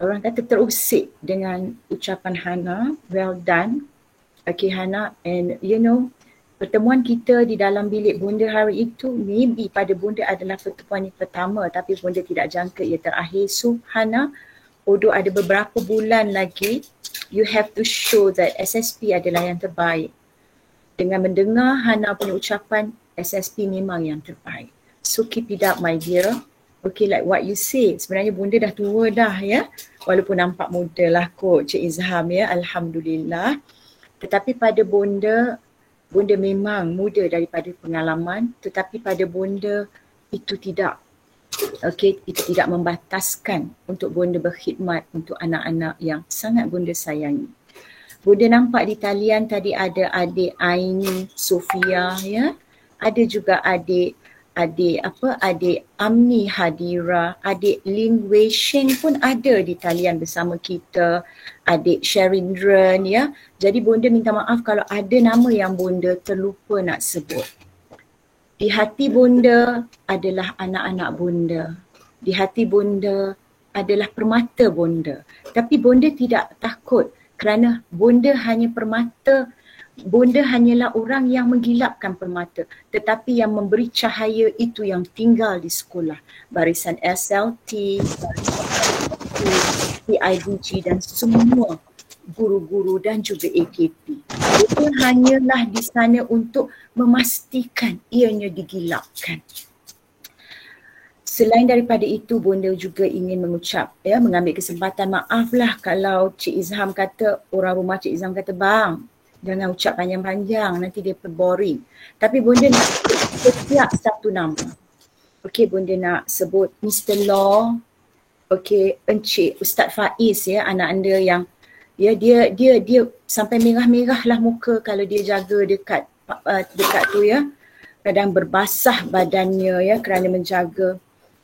orang kata terusik dengan ucapan Hana. Well done, okay Hana. And you know, pertemuan kita di dalam bilik bonda hari itu maybe pada bonda adalah pertemuan yang pertama tapi bonda tidak jangka ia terakhir. So Hana, although ada beberapa bulan lagi, you have to show that SSP adalah yang terbaik. Dengan mendengar Hana punya ucapan, SSP memang yang terbaik. So keep it up my dear. Okay, like what you say, sebenarnya bonda dah tua dah, ya. Walaupun nampak muda lah kot Cik Izham, ya, Alhamdulillah. Tetapi pada bonda memang muda daripada pengalaman, tetapi pada bonda itu tidak. Okay, itu tidak membataskan untuk bonda berkhidmat untuk anak-anak yang sangat bonda sayangi. Bonda nampak di talian tadi ada adik Aini Sofia, ya. Ada juga adik Amni Hadira, adik Lin Wei Sheng pun ada di talian bersama kita, adik Sherindran, ya. Jadi bonda minta maaf kalau ada nama yang bonda terlupa nak sebut. Di hati bonda adalah anak-anak bonda. Di hati bonda adalah permata bonda. Tapi bonda tidak takut kerana bonda hanya permata. Bonda hanyalah orang yang menggilapkan permata, tetapi yang memberi cahaya itu yang tinggal di sekolah. Barisan SLT, barisan PIDG dan semua guru-guru dan juga AKP. Bonda hanyalah di sana untuk memastikan ianya digilapkan. Selain daripada itu, bonda juga ingin mengucap, ya, mengambil kesempatan, maaflah kalau Cik Izham kata, orang rumah Cik Izham kata, bang, jangan ucap panjang-panjang, nanti dia boring. Tapi bonda nak sebut setiap satu nama. Okey, bonda nak sebut Mr. Law, okey, Encik Ustaz Faiz, ya, anak anda yang, ya, dia sampai merah-merah lah muka kalau dia jaga dekat tu, ya. Kadang berbasah badannya, ya, kerana menjaga.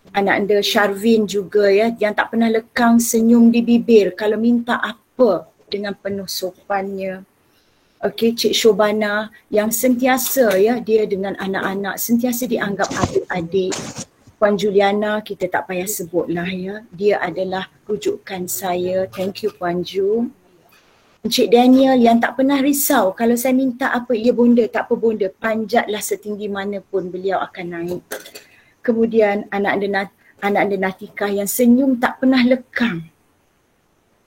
Anak anda Sharvin juga, ya, yang tak pernah lekang senyum di bibir kalau minta apa dengan penuh sopannya. Okey, Cik Shobana yang sentiasa ya dia dengan anak-anak sentiasa dianggap adik-adik. Puan Juliana kita tak payah sebutlah ya. Dia adalah rujukan saya. Thank you Puan Ju. Encik Daniel yang tak pernah risau kalau saya minta apa, ya bonda, tak apa bonda, panjatlah setinggi mana pun beliau akan naik. Kemudian anak anda Natikah yang senyum tak pernah lekang.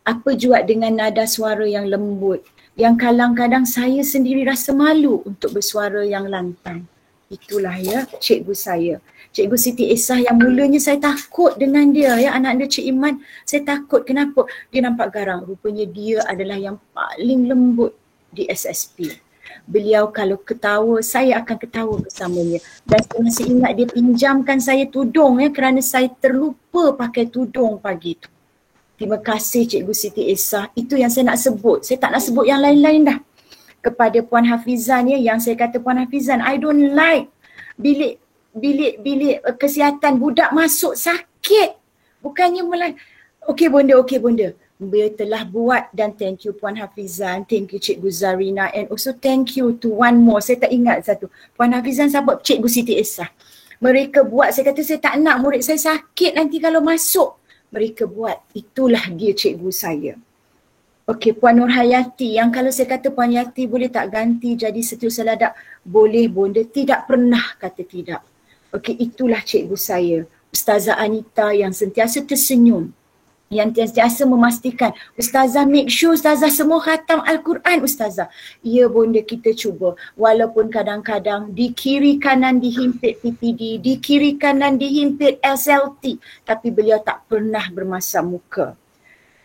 Apa jua dengan nada suara yang lembut, yang kadang-kadang saya sendiri rasa malu untuk bersuara yang lantang. Itulah ya cikgu saya. Cikgu Siti Esah yang mulanya saya takut dengan dia ya, anak anda Cik Iman, saya takut. Kenapa? Dia nampak garang. Rupanya dia adalah yang paling lembut di SSP. Beliau kalau ketawa, saya akan ketawa bersamanya. Dan saya masih ingat dia pinjamkan saya tudung ya kerana saya terlupa pakai tudung pagi tu. Terima kasih Cikgu Siti Esah. Itu yang saya nak sebut. Saya tak nak sebut yang lain-lain dah. Kepada Puan Hafizan ya, yang saya kata Puan Hafizan, I don't like bilik kesihatan budak masuk sakit. Bukannya okey bonda. Dia telah buat dan thank you Puan Hafizan, thank you Cikgu Zarina and also thank you to one more. Saya tak ingat satu. Puan Hafizan sahabat Cikgu Siti Esah. Mereka buat, saya kata saya tak nak murid saya sakit nanti kalau masuk. Mereka buat, itulah dia cikgu saya. Okey, Puan Nur Hayati yang kalau saya kata Puan Yati boleh tak ganti jadi Setiausaha Ladak? Boleh bonda, tidak pernah kata tidak. Okey, itulah cikgu saya. Ustazah Anita yang sentiasa tersenyum. Yang sentiasa memastikan, Ustazah make sure Ustazah semua khatam Al-Quran Ustazah. Ya bonda, kita cuba. Walaupun kadang-kadang di kiri kanan dihimpit PPD, di kiri kanan dihimpit SLT. Tapi beliau tak pernah bermasam muka.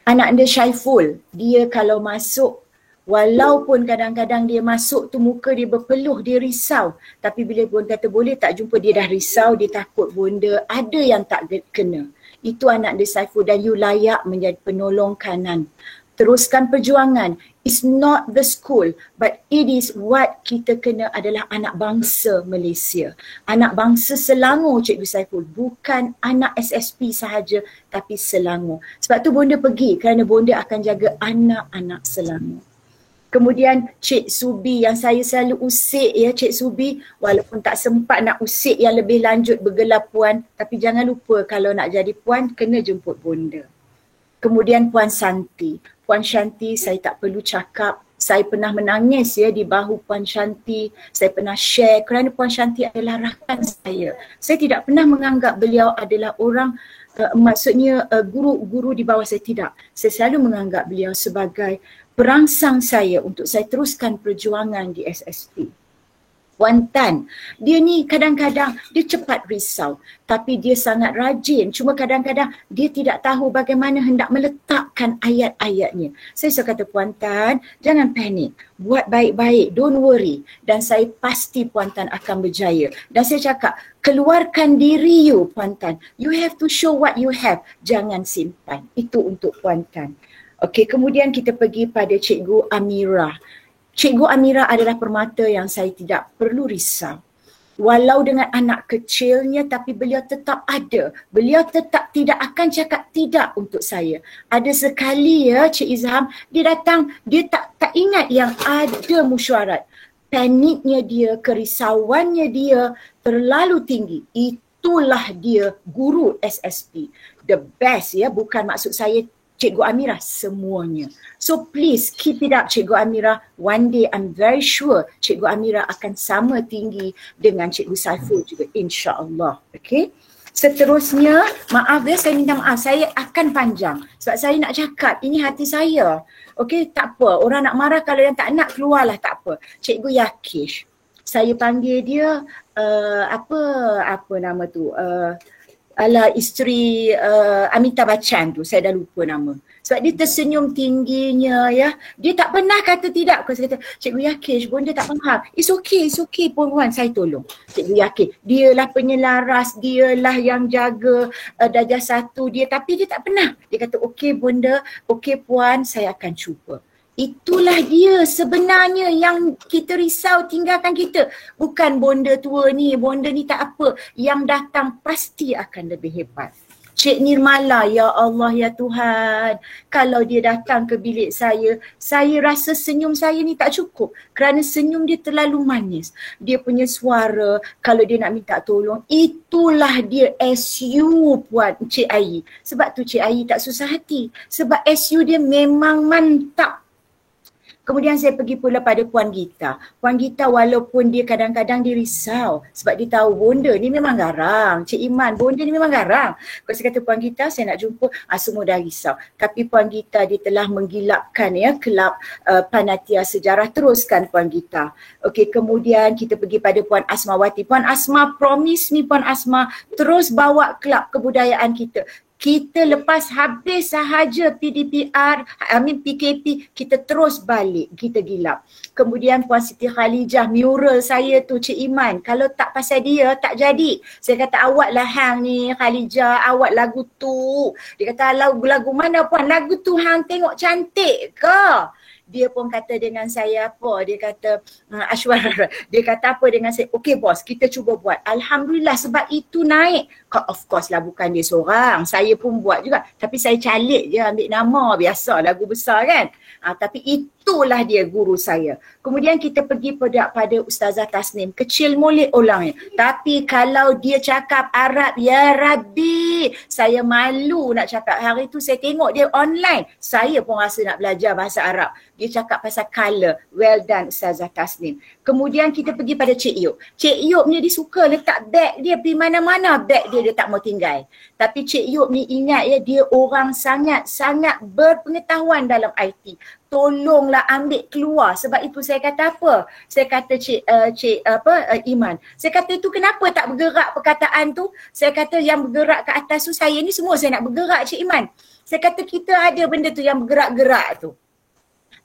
Anak anda Syaiful, dia kalau masuk, walaupun kadang-kadang dia masuk tu muka dia berpeluh, dia risau. Tapi bila bonda kata boleh tak jumpa, dia dah risau, dia takut bonda ada yang tak kena. Itu anak dia Saiful dan you layak menjadi penolong kanan. Teruskan perjuangan. It's not the school but it is what kita kena adalah anak bangsa Malaysia. Anak bangsa Selangor Cikgu Saiful. Bukan anak SSP sahaja tapi Selangor. Sebab tu bonda pergi kerana bonda akan jaga anak-anak Selangor. Kemudian Cik Subi yang saya selalu usik ya Cik Subi, walaupun tak sempat nak usik yang lebih lanjut bergelar puan, tapi jangan lupa kalau nak jadi puan kena jemput bonda. Kemudian Puan Santi. Puan Shanti saya tak perlu cakap, saya pernah menangis ya di bahu Puan Shanti, saya pernah share kerana Puan Shanti adalah rakan saya. Saya tidak pernah menganggap beliau adalah orang maksudnya guru-guru di bawah saya, tidak. Saya selalu menganggap beliau sebagai perangsang saya untuk saya teruskan perjuangan di SSP. Puan Tan, dia ni kadang-kadang dia cepat risau tapi dia sangat rajin. Cuma kadang-kadang dia tidak tahu bagaimana hendak meletakkan ayat-ayatnya. Saya suka kata Puan Tan, jangan panik. Buat baik-baik, don't worry. Dan saya pasti Puan Tan akan berjaya. Dan saya cakap, keluarkan diri you Puan Tan. You have to show what you have. Jangan simpan. Itu untuk Puan Tan. Okey, kemudian kita pergi pada Cikgu Amira. Cikgu Amira adalah permata yang saya tidak perlu risau. Walau dengan anak kecilnya tapi beliau tetap ada. Beliau tetap tidak akan cakap tidak untuk saya. Ada sekali ya Cik Izham, dia datang, dia tak ingat yang ada mesyuarat. Paniknya dia, kerisauannya dia terlalu tinggi. Itulah dia guru SSP. The best ya, bukan maksud saya Cikgu Amira, semuanya. So please keep it up Cikgu Amira. One day I'm very sure Cikgu Amira akan sama tinggi dengan Cikgu Saiful juga, insya-Allah. Okay. Seterusnya, maaf ya, saya minta maaf, saya akan panjang sebab saya nak cakap, ini hati saya. Okay, tak apa, orang nak marah kalau yang tak nak keluarlah, tak apa. Cikgu Yakish, saya panggil dia apa nama tu, ala isteri Amitabh Bachchan tu, saya dah lupa nama. Sebab dia tersenyum tingginya ya. Dia tak pernah kata tidak. Saya kata, Cikgu Yakish, bonda tak faham. It's okay Puan, saya tolong. Cikgu Yakish, dialah penyelaras, dialah yang jaga darjah 1 dia. Tapi dia tak pernah. Dia kata, okey bonda, okey puan, saya akan cuba. Itulah dia sebenarnya yang kita risau, tinggalkan kita. Bukan bonda tua ni, bonda ni tak apa. Yang datang pasti akan lebih hebat. Cik Nirmala, ya Allah ya Tuhan, kalau dia datang ke bilik saya rasa senyum saya ni tak cukup kerana senyum dia terlalu manis. Dia punya suara, kalau dia nak minta tolong, itulah dia SU Puan Cik Ai. Sebab tu Cik Ai tak susah hati. Sebab SU dia memang mantap. Kemudian saya pergi pula pada Puan Gita. Puan Gita walaupun dia kadang-kadang dia risau sebab dia tahu bonda ni memang garang. Cik Iman, bonda ni memang garang. Kalau saya kata Puan Gita, saya nak jumpa, semua dah risau. Tapi Puan Gita dia telah menggilapkan ya kelab Panatia Sejarah. Teruskan Puan Gita. Okey, kemudian kita pergi pada Puan Asmawati. Puan Asma promise ni Puan Asma terus bawa kelab kebudayaan kita. Kita lepas habis sahaja PKP, kita terus balik, kita gilap. Kemudian Puan Siti Khalijah, mural saya tu Cik Iman, kalau tak pasal dia tak jadi. Saya kata awak lah hang ni Khalijah, awak lagu tu. Dia kata lagu mana Puan, lagu tu hang tengok cantik ke? Dia pun kata dengan saya apa, dia kata Ashwar, dia kata apa dengan saya, okey bos, kita cuba buat. Alhamdulillah sebab itu naik. Of course lah bukan dia seorang, saya pun buat juga. Tapi saya calik je ambil nama, biasa lagu besar kan. Tapi itulah dia guru saya. Kemudian kita pergi pada Ustazah Tasnim, kecil molek orangnya. Tapi kalau dia cakap Arab, ya Rabbi, saya malu nak cakap. Hari tu saya tengok dia online, saya pun rasa nak belajar bahasa Arab. Dia cakap pasal colour. Well done Ustazah Tasnim. Kemudian kita pergi pada Cik Yop. Cik Yop ni dia suka letak beg dia pergi mana-mana, beg dia tak mau tinggal. Tapi Cik Yop ni ingat ya, dia orang sangat-sangat berpengetahuan dalam IT. Tolonglah ambil keluar. Sebab itu saya kata apa? Saya kata Iman. Saya kata itu kenapa tak bergerak perkataan tu? Saya kata yang bergerak ke atas tu, saya ni semua saya nak bergerak Cik Iman. Saya kata kita ada benda tu yang bergerak-gerak tu.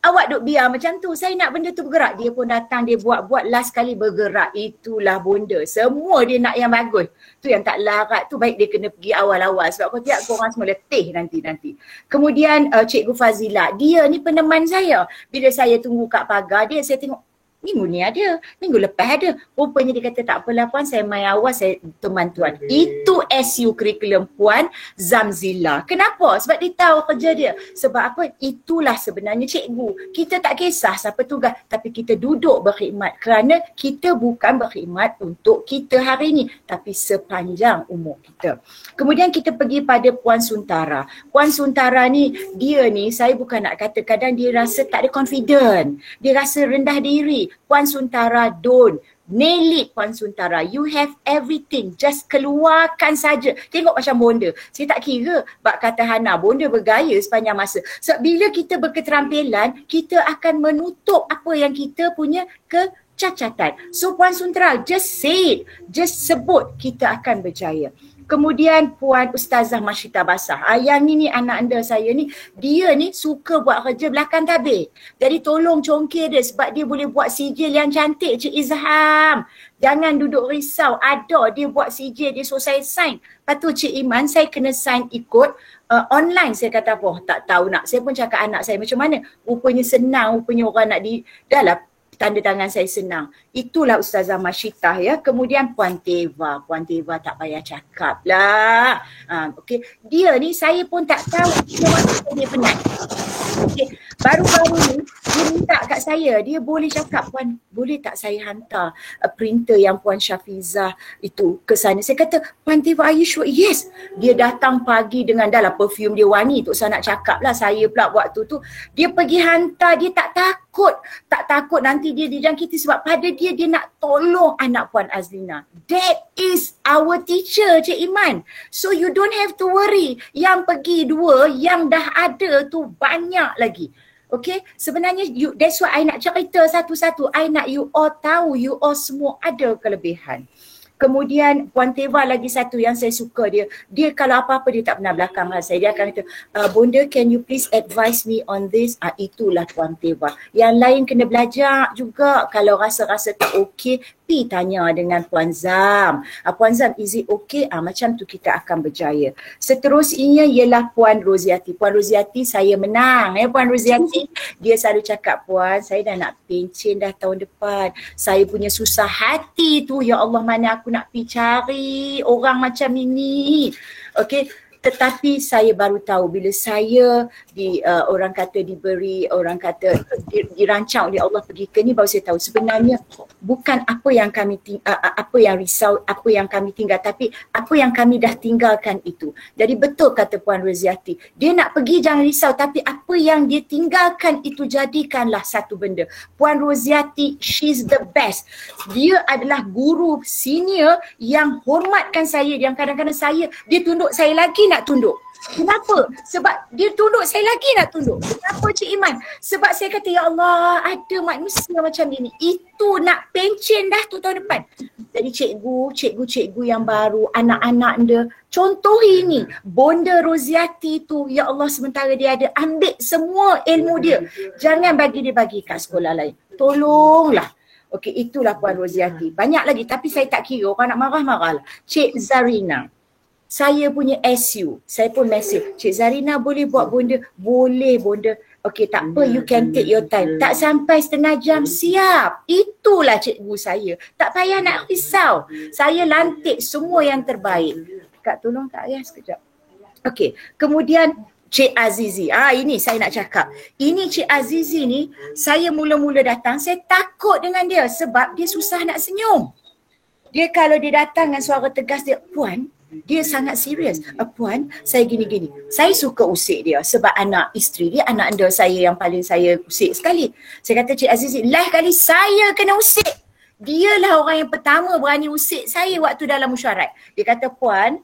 Awak duk biar macam tu, saya nak benda tu bergerak. Dia pun datang, dia buat last kali bergerak. Itulah bonda. Semua dia nak yang bagus. Tu yang tak larat tu baik dia kena pergi awal-awal. Sebab kalau tidak korang semua letih nanti. Kemudian Cikgu Fazila, dia ni peneman saya. Bila saya tunggu kat pagar dia, saya tengok minggu ni ada, minggu lepas ada. Rupanya dia kata tak apalah Puan, saya main awal, saya teman Tuan. Itu SU kurikulum Puan Zamzila. Kenapa? Sebab dia tahu kerja dia. Sebab apa? Itulah sebenarnya cikgu. Kita tak kisah siapa tugas, tapi kita duduk berkhidmat kerana kita bukan berkhidmat untuk kita hari ni, tapi sepanjang umur kita. Kemudian kita pergi pada Puan Suntara. Puan Suntara ni, dia ni saya bukan nak kata kadang dia rasa tak ada confident. Dia rasa rendah diri. Puan Suntara, don't. Nail it Puan Suntara. You have everything. Just keluarkan saja. Tengok macam bonda. Saya tak kira bak kata Hana, bonda bergaya sepanjang masa. So bila kita berketerampilan, kita akan menutup apa yang kita punya kecacatan. So Puan Suntara, just say it. Just sebut, kita akan berjaya. Kemudian Puan Ustazah Masyita Basah. Yang ni anak anda saya ni, dia ni suka buat kerja belakang tabir. Jadi tolong congkir dia sebab dia boleh buat sijil yang cantik Cik Izham. Jangan duduk risau, ada dia buat sijil, dia suruh saya sign. Lepas tu Cik Iman, saya kena sign ikut online. Saya kata apa, tak tahu nak. Saya pun cakap anak saya macam mana. Rupanya senang, rupanya orang nak dah lah tanda tangan saya senang. Itulah Ustazah Masyitah ya. Kemudian Puan Teva. Puan Teva tak payah cakap lah. Okay. Dia ni saya pun tak tahu dia penat. Okay. Baru-baru ni dia minta kat saya, dia boleh cakap, Puan boleh tak saya hantar printer yang Puan Syafizah itu ke sana. Saya kata, Puan Teva, are you sure? Yes. Dia datang pagi dengan dah lah perfume dia wangi. Tok saya nak cakap lah, saya pula waktu tu. Dia pergi hantar, dia tak takut. Tak takut nanti dia dijangkiti sebab pada dia nak tolong anak Puan Azlina. That is our teacher, Cik Iman. So you don't have to worry. Yang pergi 2, yang dah ada tu banyak lagi. Okay, sebenarnya that's why I nak cerita satu-satu. I nak you all tahu, you all semua ada kelebihan. Kemudian Puan Teva lagi satu yang saya suka dia. Dia kalau apa-apa dia tak pernah belakang saya. Dia akan kata, Bonda, can you please advise me on this? Itulah Puan Teva. Yang lain kena belajar juga. Kalau rasa-rasa tak okey, pergi tanya dengan Puan Zam. Puan Zam, is it okay? Macam tu kita akan berjaya. Seterusnya ialah Puan Roziati. Puan Roziati, saya menang. Puan Roziati, dia selalu cakap, Puan, saya dah nak pencen dah tahun depan. Saya punya susah hati tu, ya Allah, mana aku nak pergi cari orang macam ini. Okay, Tetapi saya baru tahu bila saya orang kata diberi, orang kata dirancang oleh Allah pergi ke ni, baru saya tahu sebenarnya bukan apa yang kami apa yang risau, apa yang kami tinggal, tapi apa yang kami dah tinggalkan itu. Jadi betul kata Puan Roziati, dia nak pergi jangan risau, tapi apa yang dia tinggalkan itu jadikanlah satu benda. Puan Roziati, she's the best. Dia adalah guru senior yang hormatkan saya, yang kadang-kadang dia tunduk saya lagi nak tunduk. Kenapa? Sebab dia tunduk saya lagi nak tunduk. Kenapa Cik Iman? Sebab saya kata, ya Allah, ada manusia macam ini. Itu nak pencen dah tu tahun depan. Jadi cikgu yang baru, anak-anak dia, contoh ini. Bonda Roziati tu, ya Allah, sementara dia ada, ambil semua ilmu dia. Jangan bagi kat sekolah lain. Tolonglah. Okey, itulah Puan Roziati. Banyak lagi tapi saya tak kira, orang nak marah-marah lah. Cik Zarina. Saya punya SU, saya pun mesej, Cik Zarina boleh buat bonda? Boleh bonda. Okey, tak apa, you can take your time. Tak sampai setengah jam, siap. Itulah cikgu saya. Tak payah nak risau. Saya lantik semua yang terbaik. Kak tolong Kak ya sekejap. Okey, kemudian Cik Azizi. Ini saya nak cakap. Ini Cik Azizi ni, saya mula-mula datang, saya takut dengan dia sebab dia susah nak senyum. Dia kalau dia datang dengan suara tegas dia, Puan, dia sangat serius. Puan, saya gini-gini. Saya suka usik dia sebab anak isteri dia, anak anda saya yang paling saya usik sekali. Saya kata, Cik Azizi, lah kali saya kena usik. Dialah orang yang pertama berani usik saya waktu dalam mesyuarat. Dia kata, Puan,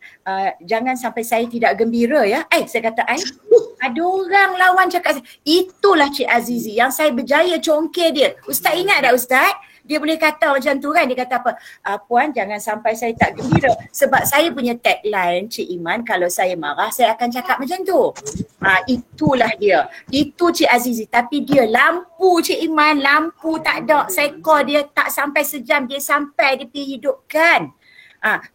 jangan sampai saya tidak gembira ya. Saya kata, ada orang lawan cakap saya. Itulah Cik Azizi yang saya berjaya congkir dia. Ustaz ingat tak Ustaz? Dia boleh kata macam tu kan, dia kata apa, Puan jangan sampai saya tak gembira sebab saya punya tagline Cik Iman, kalau saya marah saya akan cakap macam tu. Itulah dia, itu Cik Azizi. Tapi dia lampu Cik Iman, lampu tak ada, saya call dia tak sampai sejam dia sampai, dia pergi hidupkan.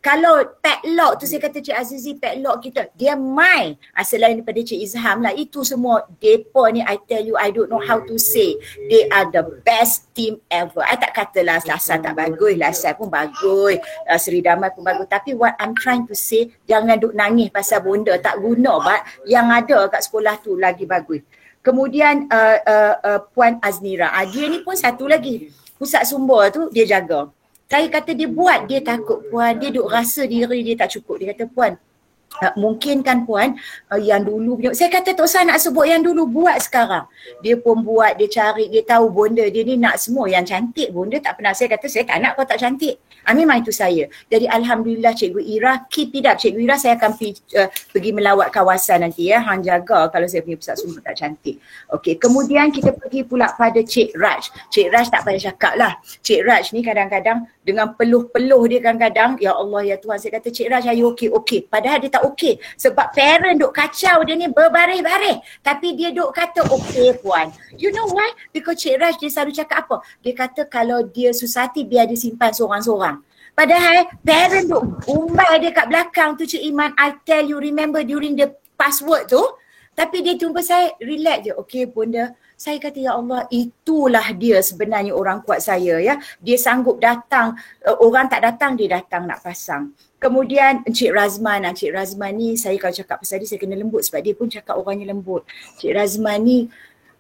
Kalau padlock tu saya kata Cik Azizi, padlock kita dia main. Selain daripada Cik Izham lah, itu semua depa ni, I tell you, I don't know how to say, they are the best team ever. I tak katalah Lasal tak bagus, Lasal pun bagus, Seri Damai pun bagus, tapi what I'm trying to say, jangan duk nangis pasal bonda tak guna, yang ada kat sekolah tu lagi bagus. Kemudian Puan Aznira, dia ni pun satu lagi, pusat sumber tu dia jaga. Saya kata dia buat, dia takut Puan, dia duk rasa diri dia tak cukup. Dia kata, Puan, mungkin kan Puan yang dulu punya, saya kata tak usah nak sebut yang dulu, buat sekarang. Dia pun buat, dia cari, dia tahu bonda dia ni nak semua yang cantik. Bonda tak pernah, saya kata saya tak nak kau tak cantik. Memang itu saya. Jadi Alhamdulillah Cikgu Ira, keep it up. Cikgu Ira, saya akan pergi melawat kawasan nanti ya. Hang jaga kalau saya punya pusat sumber tak cantik. Okey, kemudian kita pergi pula pada Cik Raj. Cik Raj tak payah cakap lah. Cik Raj ni kadang-kadang dengan peluh-peluh dia kadang-kadang, ya Allah ya Tuhan, saya kata Cik Raj, are you okay? Padahal dia tak okey. Sebab parent duk kacau dia ni berbaris-baris. Tapi dia duk kata okey Puan. You know why? Because Cik Raj dia selalu cakap apa? Dia kata kalau dia susah hati biar dia simpan seorang-seorang. Padahal parent duk umbai dia kat belakang tu Cik Iman. I tell you, remember during the password tu. Tapi dia jumpa saya, relax je. Okey bonda. Saya kata ya Allah, itulah dia sebenarnya orang kuat saya ya. Dia sanggup datang, orang tak datang dia datang nak pasang. Kemudian Encik Razman, Encik Razman ni saya kalau cakap pasal dia saya kena lembut sebab dia pun cakap orangnya lembut. Encik Razman ni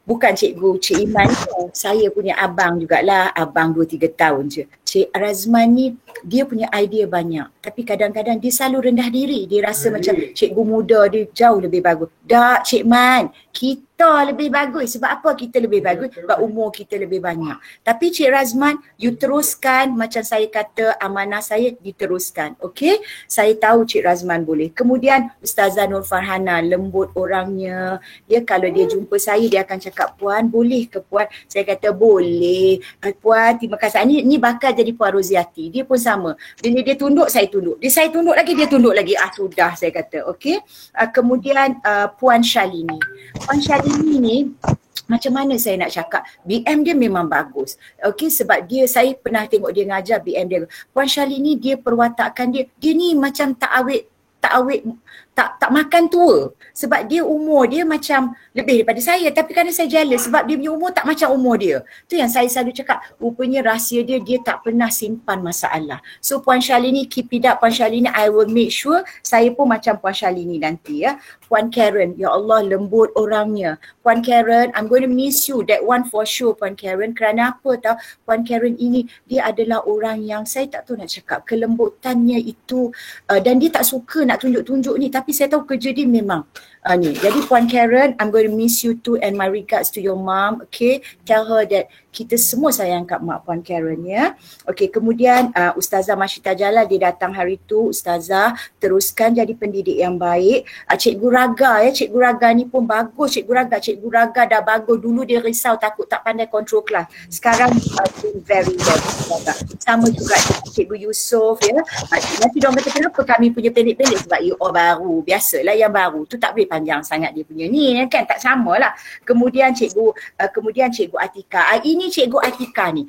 bukan cikgu, Cik Iman tu, saya punya abang jugalah, abang 2-3 tahun je. Cik Razman ni dia punya idea banyak tapi kadang-kadang dia selalu rendah diri. Dia rasa macam cikgu muda dia jauh lebih bagus. Tak Cik Man, kita lebih bagus. Sebab apa kita lebih bagus? Sebab umur kita lebih banyak. Tapi Cik Razman, you teruskan macam saya kata, amanah saya diteruskan. Okey? Saya tahu Cik Razman boleh. Kemudian Ustazah Nur Farhana, lembut orangnya. Dia kalau dia jumpa saya dia akan cakap, Puan boleh ke Puan? Saya kata boleh. Puan terima kasih. Ni bakal jadi Puan Roziati. Dia pun sama. Bila dia tunduk, saya tunduk. Saya tunduk lagi, dia tunduk lagi. Sudah saya kata. Okey. Kemudian Puan Shalini. Puan Shalini ni macam mana saya nak cakap, BM dia memang bagus. Okey, sebab saya pernah tengok dia ngajar BM dia. Puan Shalini dia perwatakan dia ni macam tak awet tak makan tua sebab dia umur dia macam lebih daripada saya, tapi kadang saya jealous sebab dia punya umur tak macam umur dia. Tu yang saya selalu cakap, rupanya rahsia dia tak pernah simpan masalah. So Puan Shalini, keep it up Puan Shalini, I will make sure saya pun macam Puan Shalini nanti ya. Puan Karen, ya Allah lembut orangnya. Puan Karen, I'm going to miss you, that one for sure Puan Karen. Kerana apa tahu, Puan Karen ini dia adalah orang yang saya tak tahu nak cakap, kelembutannya itu dan dia tak suka nak tunjuk-tunjuk ni, tapi saya tahu kerja dia memang ni. Jadi Puan Karen, I'm going to miss you too and my regards to your mom. Okay, tell her that kita semua sayang kat mak Puan Karen ya. Okay, kemudian Ustazah Masyita Jalal dia datang hari tu. Ustazah, teruskan jadi pendidik yang baik. Cikgu Raga ya, Cikgu Raga ni pun bagus. Cikgu Raga dah bagus. Dulu dia risau takut tak pandai kontrol kelas. Sekarang doing very well. Sama juga Cikgu Yusof ya. Nanti diorang kata kenapa kami punya pendek-pendek, sebab you all baru. Biasalah yang baru tu tak boleh panjang sangat dia punya ni kan, tak samalah. Kemudian Cikgu Atika. Ini Cikgu Atika ni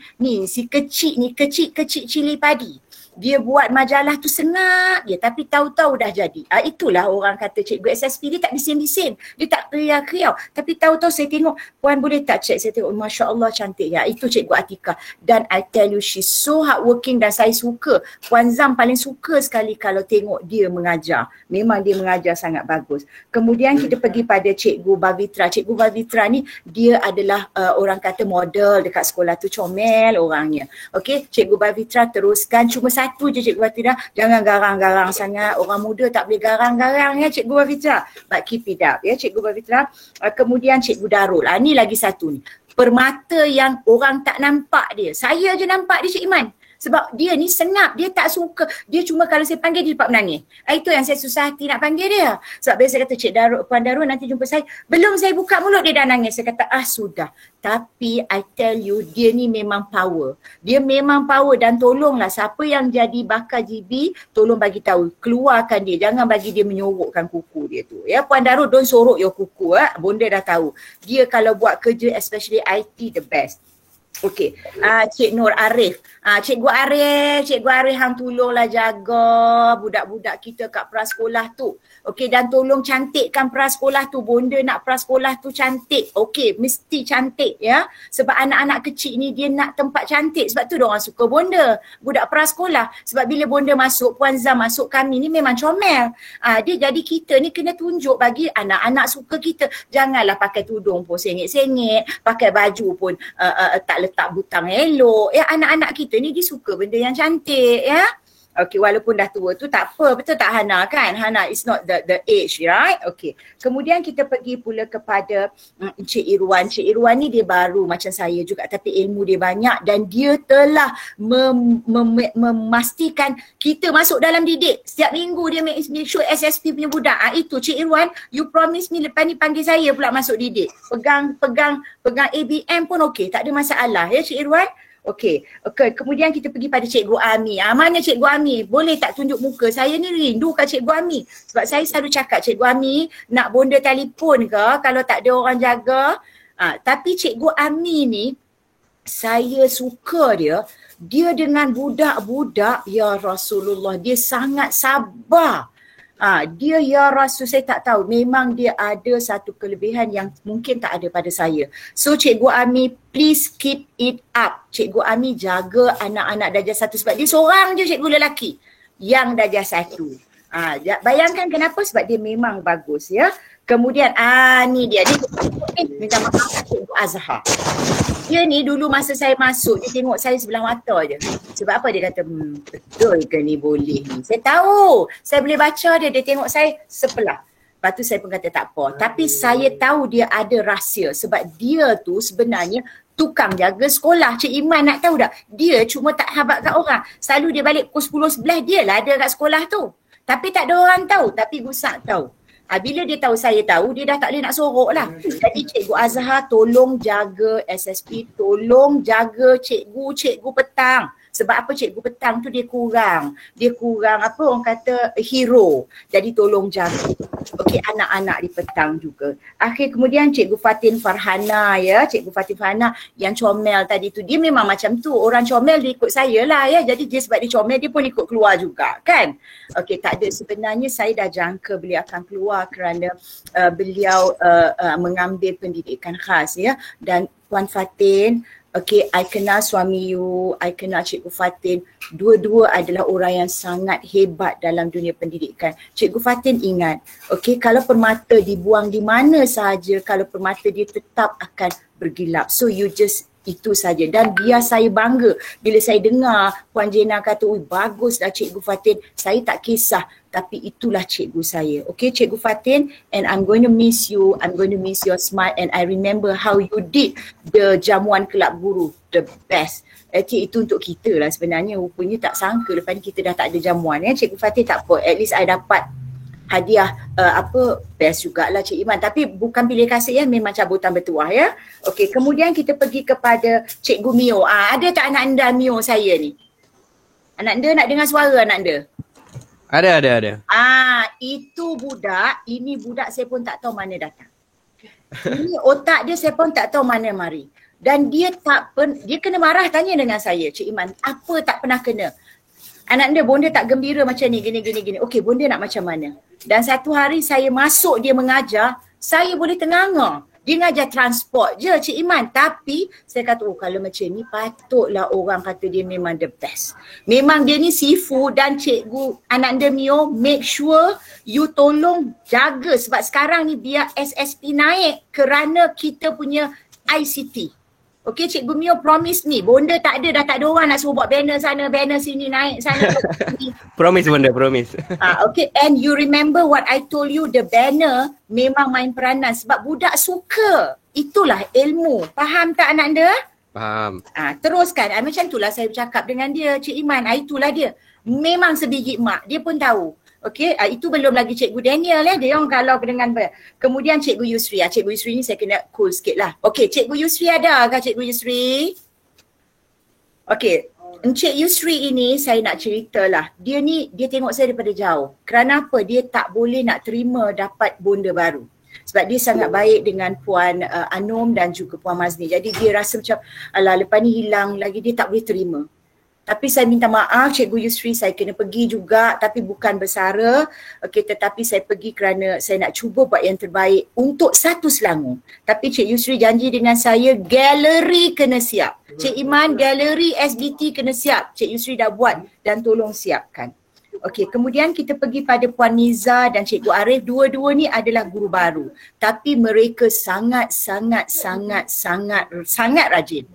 si kecil ni, kecil cili padi. Dia buat majalah tu senang je tapi tahu-tahu dah jadi. Itulah orang kata cikgu SSP dia tak bising-bising. Dia tak kriau-kriau. Tapi tahu-tahu saya tengok, Puan boleh tak check, saya tengok Masya Allah cantik ya. Itu Cikgu Atika. Dan I tell you she's so hardworking dan saya suka. Puan Zam paling suka sekali kalau tengok dia mengajar. Memang dia mengajar sangat bagus. Kemudian kita pergi pada Cikgu Bavitra. Cikgu Bavitra ni dia adalah orang kata model dekat sekolah tu, comel orangnya. Okey, Cikgu Bavitra teruskan. Cuma satu je Cikgu Bavitra, jangan garang-garang sangat. Orang muda tak boleh garang-garang ya Cikgu Bavitra. But keep it up ya Cikgu Bavitra. Kemudian Cikgu Darul. Ni lagi satu ni. Permata yang orang tak nampak dia. Saya je nampak dia Cik Iman. Sebab dia ni senap, dia tak suka. Dia cuma kalau saya panggil dia dapat menangis. Itu yang saya susah hati nak panggil dia. Sebab biasa kata Cik Darul, Puan Darul nanti jumpa saya. Belum saya buka mulut dia dah nangis. Saya kata sudah. Tapi I tell you dia ni memang power. Dia memang power dan tolonglah siapa yang jadi bakal GB, tolong bagi tahu. Keluarkan dia. Jangan bagi dia menyorokkan kuku dia tu. Ya Puan Darul, don't sorok your kuku. Bonda dah tahu. Dia kalau buat kerja especially IT the best. Okey, Cik Nur Arif. Cikgu Arif hang tolonglah jaga budak-budak kita kat prasekolah tu. Okey, dan tolong cantikkan prasekolah tu. Bonda nak prasekolah tu cantik. Okey, mesti cantik ya. Sebab anak-anak kecil ni dia nak tempat cantik. Sebab tu diorang suka bonda. Budak prasekolah. Sebab bila bonda masuk, Puan Zam masuk, kami ni memang comel. Dia jadi kita ni kena tunjuk bagi anak-anak suka kita. Janganlah pakai tudung pun sengit-sengit. Pakai baju pun tak letak butang elok. Ya, anak-anak kita ni dia suka benda yang cantik ya. Okey, walaupun dah tua tu tak apa. Betul tak Hana kan? Hana is not the age, right? Okey. Kemudian kita pergi pula kepada Encik Irwan. Encik Irwan ni dia baru macam saya juga tapi ilmu dia banyak dan dia telah memastikan kita masuk dalam didik. Setiap minggu dia make sure SSP punya budak. Itu Cik Irwan, you promise me lepas ni panggil saya pula masuk didik. Pegang ABM pun okey, tak ada masalah ya Cik Irwan. Okey, kemudian kita pergi pada Cikgu Ami. Mana Cikgu Ami? Boleh tak tunjuk muka? Saya ni rindu kat Cikgu Ami. Sebab saya selalu cakap Cikgu Ami nak bonda telefon ke kalau tak ada orang jaga. Tapi Cikgu Ami ni saya suka dia. Dia dengan budak-budak, ya Rasulullah, dia sangat sabar. Dia ya Rasul, saya tak tahu. Memang dia ada satu kelebihan yang mungkin tak ada pada saya. So Cikgu Ami, please keep it up. Cikgu Ami jaga anak-anak darjah 1 sebab dia seorang je cikgu lelaki yang darjah 1. Bayangkan kenapa? Sebab dia memang bagus ya. Kemudian ni dia minta maaf Cikgu Azhar. Dia ni dulu masa saya masuk, dia tengok saya sebelah mata je. Sebab apa? Dia kata, betul ke ni boleh ni? Saya tahu, saya boleh baca dia tengok saya sebelah. Lepas tu saya pun kata tak apa. Tapi saya tahu dia ada rahsia sebab dia tu sebenarnya tukang jaga sekolah. Cik Iman nak tahu tak? Dia cuma tak habaq kat orang. Selalu dia balik pukul 10-11 dia lah ada kat sekolah tu. Tapi tak ada orang tahu, tapi Gusak tahu. Bila dia tahu saya tahu, dia dah tak boleh nak sorok lah. Jadi Cikgu Azhar tolong jaga SSP, tolong jaga cikgu petang. Sebab apa cikgu petang tu dia kurang apa orang kata hero. Jadi tolong jaga. Okey, anak-anak di petang juga. Kemudian Cikgu Fatin Farhana ya, Cikgu Fatin Farhana yang comel tadi tu, dia memang macam tu. Orang comel dia ikut saya lah ya. Jadi dia sebab dia comel dia pun ikut keluar juga kan. Okey, tak ada, sebenarnya saya dah jangka beliau akan keluar kerana beliau mengambil pendidikan khas ya. Dan Puan Fatin, okay, I kenal suami you, I kenal Cikgu Fatin. Dua-dua adalah orang yang sangat hebat dalam dunia pendidikan. Cikgu Fatin ingat, okay, kalau permata dibuang di mana sahaja, kalau permata dia tetap akan bergilap. So you just itu saja. Dan biar saya bangga bila saya dengar Puan Jena kata, baguslah Cikgu Fatin, saya tak kisah. Tapi itulah cikgu saya. Okay, Cikgu Fatin, and I'm going to miss you. I'm going to miss your smile, and I remember how you did the jamuan kelab guru, the best. Itu untuk kita lah sebenarnya. Rupanya tak sangka lepas ni kita dah tak ada jamuan ya. Cikgu Fatin tak apa, at least I dapat hadiah best jugalah Cik Iman. Tapi bukan pilih kasih ya, memang cabutan bertuah ya. Okay, kemudian kita pergi kepada Cikgu Mio. Ada tak anak anda Mio saya ni? Anak anda nak dengar suara anak anda? Ada. Itu budak, ini budak saya pun tak tahu mana datang. Ini otak dia saya pun tak tahu mana mari. Dan dia dia kena marah tanya dengan saya, Cik Iman, apa tak pernah kena? Anak dia, bonda tak gembira macam ni, gini. Okey, bonda nak macam mana? Dan satu hari saya masuk dia mengajar, saya boleh tenganga. Dia ngajar transport je Cik Iman. Tapi saya kata, kalau macam ni patutlah orang kata dia memang the best. Memang dia ni sifu. Dan cikgu Ananda Mio, make sure you tolong jaga. Sebab sekarang ni biar SSP naik kerana kita punya ICT. Okay, Cikgu Mio promise ni. Bonda tak ada, dah tak ada orang nak suruh buat banner sana, banner sini, naik sana. Promise bonda, promise. Okay, and you remember what I told you, the banner memang main peranan sebab budak suka. Itulah ilmu. Faham tak anak anda? Faham. Teruskan. Macam itulah saya bercakap dengan dia, Cik Iman. Itulah dia. Memang sebiji mak. Dia pun tahu. Okey, itu belum lagi Cikgu Daniel dia orang kalau dengan kemudian Cikgu Yusri. Cikgu Yusri ni saya kena cool sikit lah. Okey, Cikgu Yusri ada ke Cikgu Yusri? Okey, Encik Yusri ini saya nak ceritalah. Dia tengok saya daripada jauh. Kerana apa? Dia tak boleh nak terima dapat bonda baru. Sebab dia sangat baik dengan Puan Anum dan juga Puan Mazni. Jadi dia rasa macam, alah lepas ni hilang lagi, dia tak boleh terima. Tapi saya minta maaf Cikgu Yusri, saya kena pergi juga tapi bukan bersara. Okey, tetapi saya pergi kerana saya nak cuba buat yang terbaik untuk satu Selangor. Tapi Cik Yusri janji dengan saya, galeri kena siap. Cik Iman, galeri SBT kena siap. Cik Yusri dah buat dan tolong siapkan. Okey, kemudian kita pergi pada Puan Niza dan Cikgu Arif. Dua-dua ni adalah guru baru. Tapi mereka sangat rajin.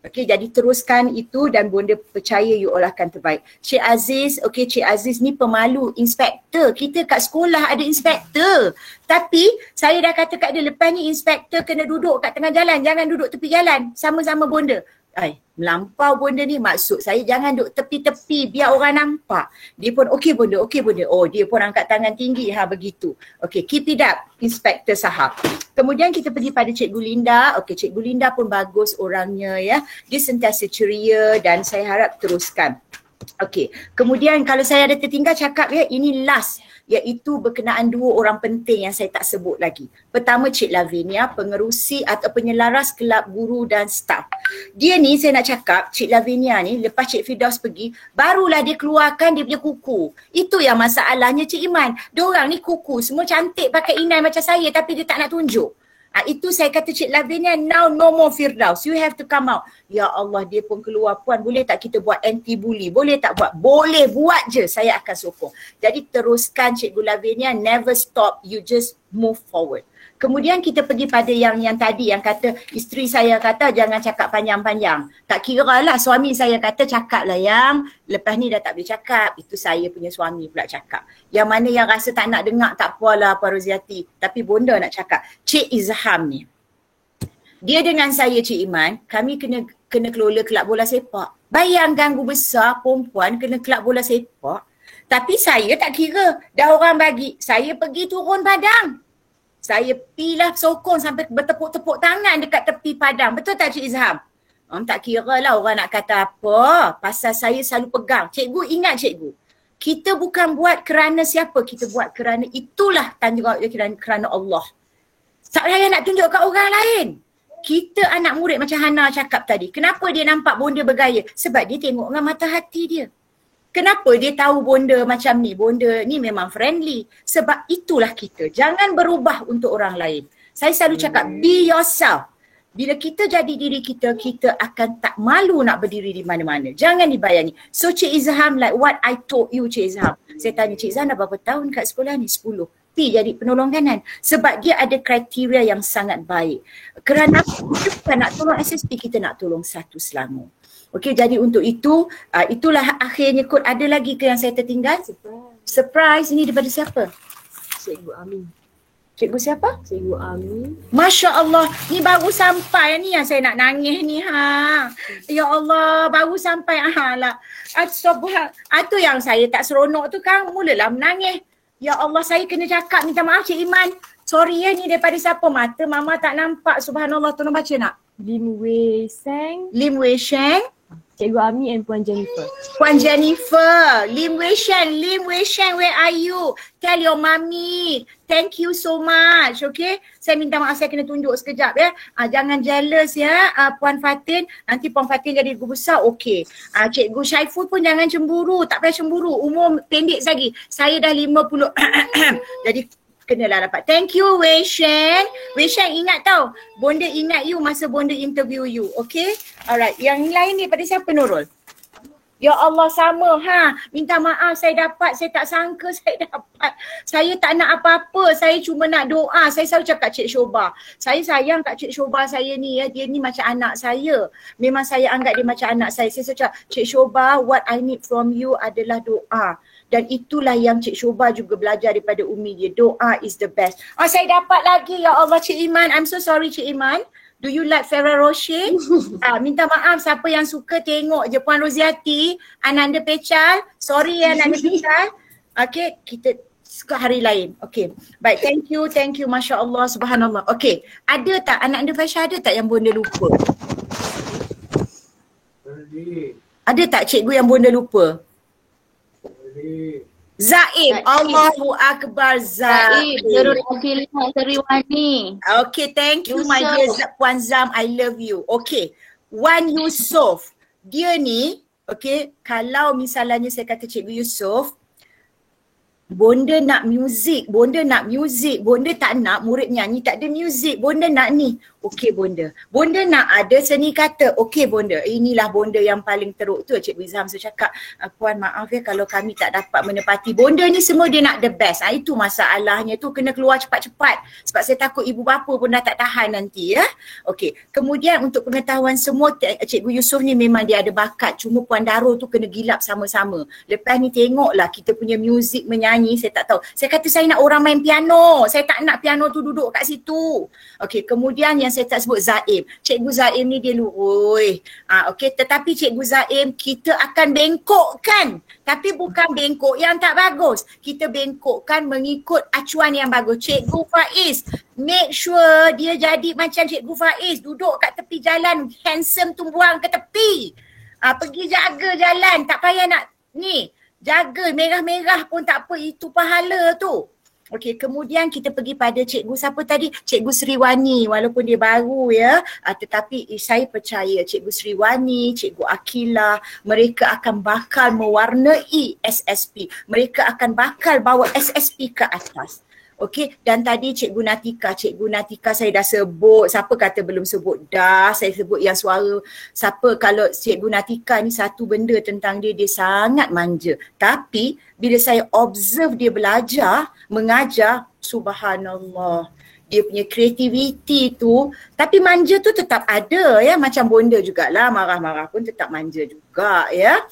Okey, jadi teruskan itu dan bonda percaya you all akan terbaik. Cik Aziz, okey Cik Aziz ni pemalu, inspektor. Kita kat sekolah ada inspektor. Tapi saya dah kata kat dia, lepas ni inspektor kena duduk kat tengah jalan. Jangan duduk tepi jalan sama-sama bonda. Melampau bonda ni, maksud saya jangan duduk tepi-tepi biar orang nampak. Dia pun okey bonda. Oh, dia pun angkat tangan tinggi, begitu. Okey, keep it up, Inspektor Sahab. Kemudian kita pergi pada Cikgu Linda. Okey, Cikgu Linda pun bagus orangnya ya. Dia sentiasa ceria dan saya harap teruskan. Okey, kemudian kalau saya ada tertinggal cakap ya, ini last, iaitu berkenaan dua orang penting yang saya tak sebut lagi. Pertama Cik Lavinia, pengerusi atau penyelaras kelab guru dan staf. Dia ni saya nak cakap, Cik Lavinia ni lepas Cik Firdaus pergi, barulah dia keluarkan dia punya kuku. Itu yang masalahnya Cik Iman. Diorang ni kuku, semua cantik pakai inai macam saya tapi dia tak nak tunjuk. Itu saya kata Cik Lavinia, now no more Firdaus. You have to come out. Ya Allah, dia pun keluar. Puan, boleh tak kita buat anti-bully? Boleh tak buat? Boleh, buat je. Saya akan sokong. Jadi teruskan Cikgu Lavinia, never stop. You just move forward. Kemudian kita pergi pada yang tadi yang kata isteri saya kata jangan cakap panjang-panjang. Tak kira lah suami saya kata cakap lah yang lepas ni dah tak boleh cakap. Itu saya punya suami pula cakap. Yang mana yang rasa tak nak dengar tak apalah Puan Roziati. Tapi bonda nak cakap. Cik Izham ni. Dia dengan saya Cik Iman, kami kena kelola kelab bola sepak. Bayangkan guru besar perempuan kena kelab bola sepak. Tapi saya tak kira. Dah orang bagi. Saya pergi turun padang. Saya pilah sokong sampai bertepuk-tepuk tangan dekat tepi padang. Betul tak Cik Izham? Tak kira lah orang nak kata apa. Pasal saya selalu pegang. Cikgu ingat cikgu. Kita bukan buat kerana siapa. Kita buat kerana itulah tanggungjawab dia kerana Allah. Saya nak tunjuk kat orang lain. Kita anak murid macam Hana cakap tadi. Kenapa dia nampak bonda bergaya? Sebab dia tengok dengan mata hati dia. Kenapa dia tahu bonda macam ni? Bonda ni memang friendly. Sebab itulah kita. Jangan berubah untuk orang lain. Saya selalu cakap, be yourself. Bila kita jadi diri kita, kita akan tak malu nak berdiri di mana-mana. Jangan dibayani. So Cik Izham, like what I told you Cik Izham. Saya tanya Cik Izham dah berapa tahun kat sekolah ni? 10. Pi jadi penolong kanan. Sebab dia ada kriteria yang sangat baik. Kerana kita bukan nak tolong SSP, kita nak tolong satu Selangor. Okey, jadi untuk itu, itulah akhirnya kot. Ada lagi ke yang saya tertinggal? Surprise. Ini daripada siapa? Cikgu Amin. Cikgu siapa? Cikgu Amin. Masya Allah, ni baru sampai ni yang saya nak nangis ni ha. Ya Allah, baru sampai lah. Itu yang saya tak seronok tu kan, mulalah menangis. Ya Allah, saya kena cakap, minta maaf Cik Iman. Sorry ya, ni daripada siapa? Mata mama tak nampak. Subhanallah, tolong baca nak. Lim Wei Seng. Lim Wei Sheng. Cikgu Ami and Puan Jennifer. Puan Jennifer, Lim Wei Sheng, where are you? Tell your mommy, thank you so much, okay? Saya minta maaf, saya kena tunjuk sekejap ya. Jangan jealous ya, Puan Fatin. Nanti Puan Fatin jadi guru besar, okay. Cikgu Syaiful pun jangan cemburu, tak payah cemburu. Umur pendek lagi. Saya dah 50. Jadi kenalah dapat. Thank you Wei Sheng. Wei Sheng ingat tau, bonda ingat you masa bonda interview you, okay? Alright, yang lain ni pada siapa Nurul? Ya Allah sama ha. Minta maaf saya tak sangka saya dapat. Saya tak nak apa-apa, saya cuma nak doa. Saya selalu cakap Cik Shoba. Saya sayang kat Cik Shoba saya ni ya, dia ni macam anak saya. Memang saya anggap dia macam anak saya. Saya selalu cakap, Cik Shoba, what I need from you adalah doa. Dan itulah yang Cik Shoba juga belajar daripada Umi dia. Doa is the best. Saya dapat lagi ya Allah Cik Iman. I'm so sorry Cik Iman. Do you like Ferrero Rocher? Minta maaf siapa yang suka tengok je Puan Roziati, Ananda Pecal. Sorry ya Ananda Pecal. Okay, kita suka hari lain. Okay, baik, thank you, Masya Allah, Subhanallah. Okay, ada tak Ananda Fasha, ada tak yang bonda lupa? Ada tak cikgu yang bonda lupa? Zaim, Allahu Akbar Zaim. Zerul Afilah Seriwani. Okay, thank you my dear Puan Zam, I love you. Okay, Wan Yusof, dia ni, okay, kalau misalnya saya kata Cikgu Yusof, bonda nak muzik, bonda tak nak murid nyanyi tak ada muzik, bonda nak ni. Okey bonda nak ada seni kata, okey bonda, inilah bonda yang paling teruk tu. Cikgu Izham saya cakap, Puan maaf ya kalau kami tak dapat menepati. Bonda ni semua dia nak the best, itu masalahnya tu, kena keluar cepat-cepat sebab saya takut ibu bapa pun dah tak tahan nanti ya. Okey, kemudian untuk pengetahuan semua, Cikgu Yusof ni memang dia ada bakat, cuma Puan Darul tu kena gilap sama-sama. Lepas ni tengoklah kita punya muzik menyanyi, saya tak tahu. Saya kata saya nak orang main piano, saya tak nak piano tu duduk kat situ. Okey, kemudian yang saya tak sebut Zaim. Cikgu Zaim ni dia lurui. Okey, tetapi Cikgu Zaim kita akan bengkokkan. Tapi bukan bengkok yang tak bagus. Kita bengkokkan mengikut acuan yang bagus. Cikgu Faiz, make sure dia jadi macam Cikgu Faiz. Duduk kat tepi jalan, handsome tu buang ke tepi. Pergi jaga jalan, tak payah nak ni. Jaga merah-merah pun tak apa, itu pahala tu. Okey, kemudian kita pergi pada cikgu siapa tadi? Cikgu Sriwani, walaupun dia baru ya, tetapi saya percaya Cikgu Sriwani, Cikgu Akila, mereka akan bakal mewarnai SSP. Mereka akan bakal bawa SSP ke atas. Okey, dan tadi Cikgu Natika saya dah sebut. Siapa kata belum sebut? Dah, saya sebut yang suara. Siapa kalau Cikgu Natika ni satu benda tentang dia sangat manja. Tapi bila saya observe dia belajar, mengajar, subhanallah. Dia punya kreativiti tu, tapi manja tu tetap ada ya, macam bonda jugalah, marah-marah pun tetap manja juga ya.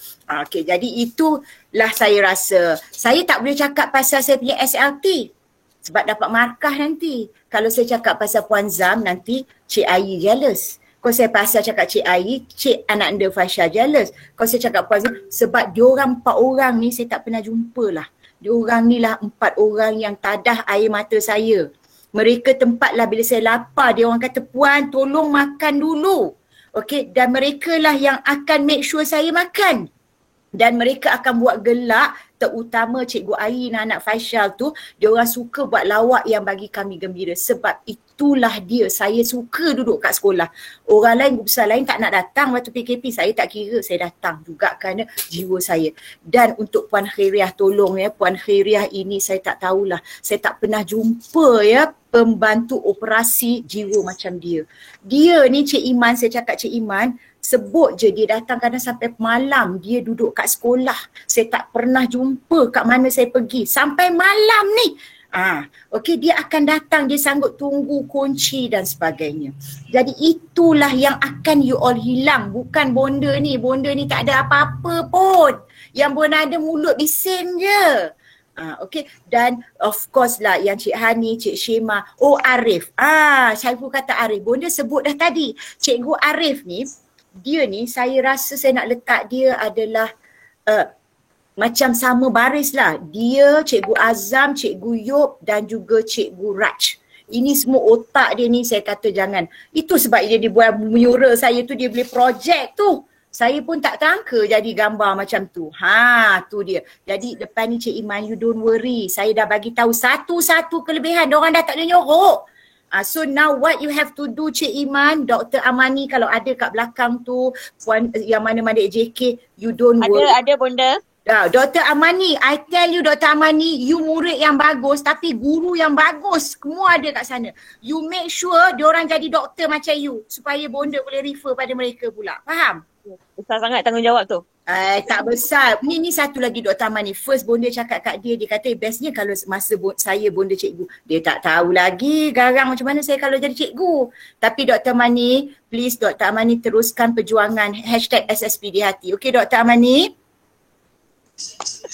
Okey, jadi itulah saya rasa. Saya tak boleh cakap pasal saya punya SLT. Sebab dapat markah nanti. Kalau saya cakap pasal Puan Zam, nanti Cik Ayi jealous. Kalau saya pasal cakap Cik Ayi, Cik Ananda Fasha jealous. Kalau saya cakap Puan Zam, sebab diorang 4 orang ni saya tak pernah jumpa lah. Diorang ni lah 4 orang yang tadah air mata saya. Mereka tempatlah bila saya lapar, dia orang kata, Puan tolong makan dulu. Okay, dan mereka lah yang akan make sure saya makan. Dan mereka akan buat gelak, terutama Cikgu Ai dan anak Faisal tu, dia orang suka buat lawak yang bagi kami gembira. Sebab itulah dia, saya suka duduk kat sekolah. Orang lain, guru besar lain tak nak datang waktu PKP, saya tak kira, saya datang juga kerana jiwa saya. Dan untuk Puan Khairiah, tolong ya, Puan Khairiah ini saya tak tahulah, saya tak pernah jumpa ya pembantu operasi jiwa macam dia. Dia ni Cik Iman, saya cakap Cik Iman, sebut je dia datang kadang sampai malam dia duduk kat sekolah. Saya tak pernah jumpa kat mana saya pergi sampai malam ni. Okey, dia akan datang, dia sanggup tunggu kunci dan sebagainya. Jadi itulah yang akan you all hilang, bukan bonda ni. Bonda ni tak ada apa-apa pun. Yang pun ada mulut bising je. Okay, dan of course lah yang Cik Hani, Cik Syema, Arif. Syaiful kata Arif. Bonda sebut dah tadi. Cikgu Arif ni, dia ni saya rasa saya nak letak dia adalah macam sama baris lah. Dia, Cikgu Azam, Cikgu Yop dan juga Cikgu Raj. Ini semua otak dia ni saya kata jangan. Itu sebab dia buat menyuruh saya tu, dia beli projek tu. Saya pun tak tangka jadi gambar macam tu. Tu dia. Jadi depan ni Cik Iman, you don't worry. Saya dah bagi tahu satu-satu kelebihan. Diorang dah tak ada nyorok. So now what you have to do Cik Iman, Dr. Amani kalau ada kat belakang tu, puan yang mana-mana JK, you don't worry. Ada bonda. Dr. Amani, I tell you Dr. Amani, you murid yang bagus tapi guru yang bagus semua ada kat sana. You make sure diorang jadi doktor macam you supaya bonda boleh refer pada mereka pula. Faham? Besar sangat tanggungjawab tu. Tak besar. Ni satu lagi Dr. Amani. First bonda cakap kat dia, dia kata bestnya kalau masa saya bonda cikgu. Dia tak tahu lagi garang macam mana saya kalau jadi cikgu. Tapi Dr. Amani, please Dr. Amani teruskan perjuangan #SSP di hati. Okay Dr. Amani?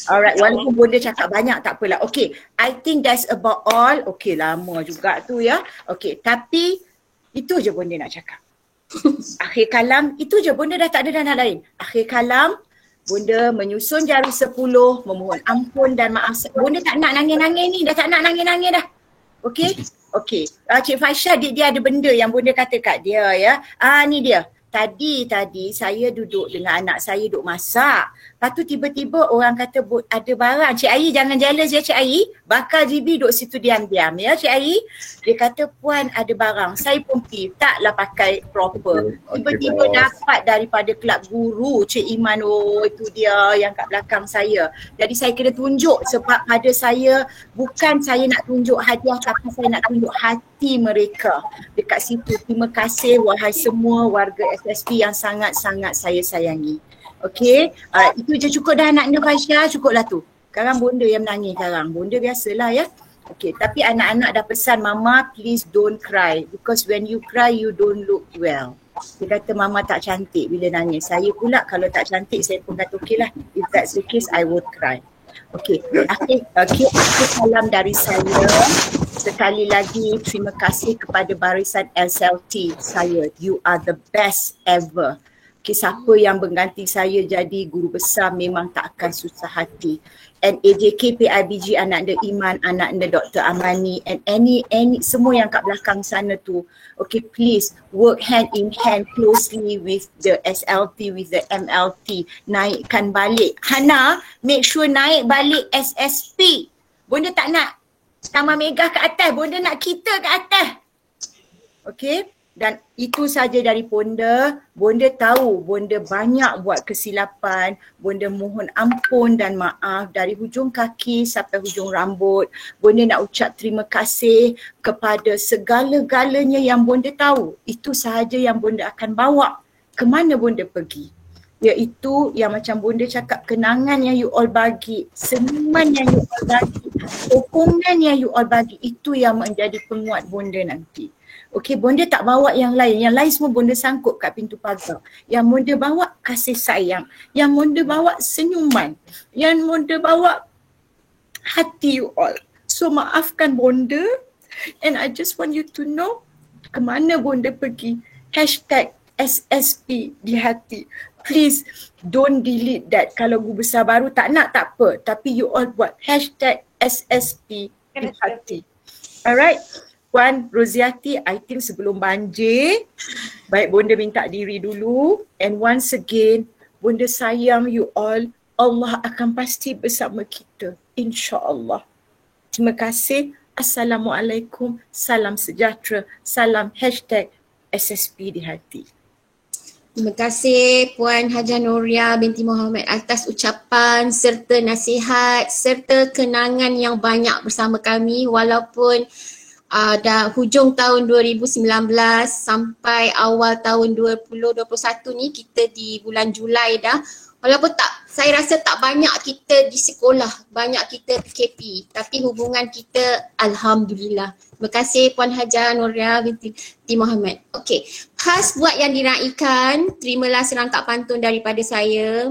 Alright, walaupun bonda cakap banyak tak apalah. Okay, I think that's about all. Okay, lama juga tu ya. Okay, tapi itu je bonda nak cakap. Akhir kalam, itu je, bonda dah tak ada dana lain. Akhir kalam, bonda menyusun jari 10, memohon ampun dan maaf. Bonda tak nak nangis-nangis ni, dah tak nak nangis-nangis dah. Okay? Okay. Cik Faisal dia ada benda yang bonda kata kat dia ya. Ni dia. Tadi saya duduk dengan anak saya duduk masak. Lepas tu tiba-tiba orang kata ada barang. Cik Ai jangan jealous ya Cik Ai. Bakal GB duduk situ diam-diam ya Cik Ai. Dia kata puan ada barang. Saya pun pergi. Taklah pakai proper. Tiba-tiba dapat daripada kelab guru Cik Iman. Itu dia yang kat belakang saya. Jadi saya kena tunjuk sebab pada saya bukan saya nak tunjuk hadiah tapi saya nak tunjuk hati mereka dekat situ. Terima kasih wahai semua warga SSP yang sangat-sangat saya sayangi. Okay, itu je cukup dah anak dia Faisal, cukuplah tu. Sekarang bonda yang menangis sekarang. Bonda biasalah ya. Okay, tapi anak-anak dah pesan mama please don't cry because when you cry you don't look well. Dia kata mama tak cantik bila nangis. Saya pula kalau tak cantik saya pun kata okay lah. If that's the case I would cry. Okay, salam dari saya. Sekali lagi terima kasih kepada barisan SLT saya. You are the best ever. Okay, siapa yang mengganti saya jadi guru besar memang tak akan susah hati. And AJK, PIBG, anak anda Iman, anak anda Dr. Amani and any semua yang kat belakang sana tu. Okay, please work hand in hand closely with the SLT, with the MLT. Naikkan balik. Hana, make sure naik balik SSP. Bonda tak nak Taman Megah ke atas, bonda nak kita ke atas. Okay? Dan itu saja dari bonda. Bonda tahu bonda banyak buat kesilapan. Bonda mohon ampun dan maaf dari hujung kaki sampai hujung rambut. Bonda nak ucap terima kasih kepada segala-galanya yang bonda tahu. Itu sahaja yang bonda akan bawa. Kemana bonda pergi? Iaitu yang macam bonda cakap, kenangan yang you all bagi, senyuman yang you all bagi, sokongan yang you all bagi, itu yang menjadi penguat bonda nanti. Okey, bonda tak bawa yang lain. Yang lain semua bonda sangkut kat pintu pagar. Yang bonda bawa kasih sayang. Yang bonda bawa senyuman. Yang bonda bawa hati you all. So maafkan bonda. And I just want you to know kemana bonda pergi. #SSP di hati. Please don't delete that. Kalau guru besar baru tak nak tak apa. Tapi you all buat #SSP di hati. Alright. Puan Roziati, I think sebelum banjir, baik Bonda minta diri dulu. And once again, Bonda sayang you all. Allah akan pasti bersama kita. InsyaAllah. Terima kasih. Assalamualaikum. Salam sejahtera. Salam #SSP di hati. Terima kasih Puan Hajah Noria binti Muhammad atas ucapan serta nasihat serta kenangan yang banyak bersama kami walaupun dah hujung tahun 2019 sampai awal tahun 2021 ni kita di bulan Julai dah. Walaupun saya rasa tak banyak kita di sekolah, banyak kita PKP tapi hubungan kita Alhamdulillah. Terima kasih Puan Hajah Noria binti Muhammad. Okey, khas buat yang diraikan, terimalah serangkap pantun daripada saya.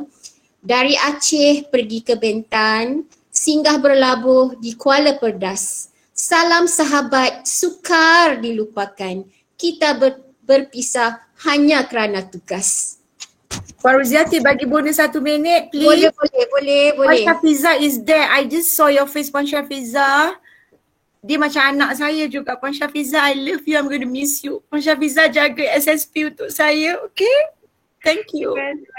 Dari Aceh pergi ke Bentan, singgah berlabuh di Kuala Perdas. Salam sahabat, sukar dilupakan. Kita berpisah hanya kerana tugas. Puan Roziati, bagi Bonda 1 minit please. Boleh. Puan Syafiza is there. I just saw your face, Puan Syafiza. Dia macam anak saya juga. Puan Syafiza, I love you. I'm going to miss you. Puan Syafiza, jaga SSP untuk saya, okay? Thank you.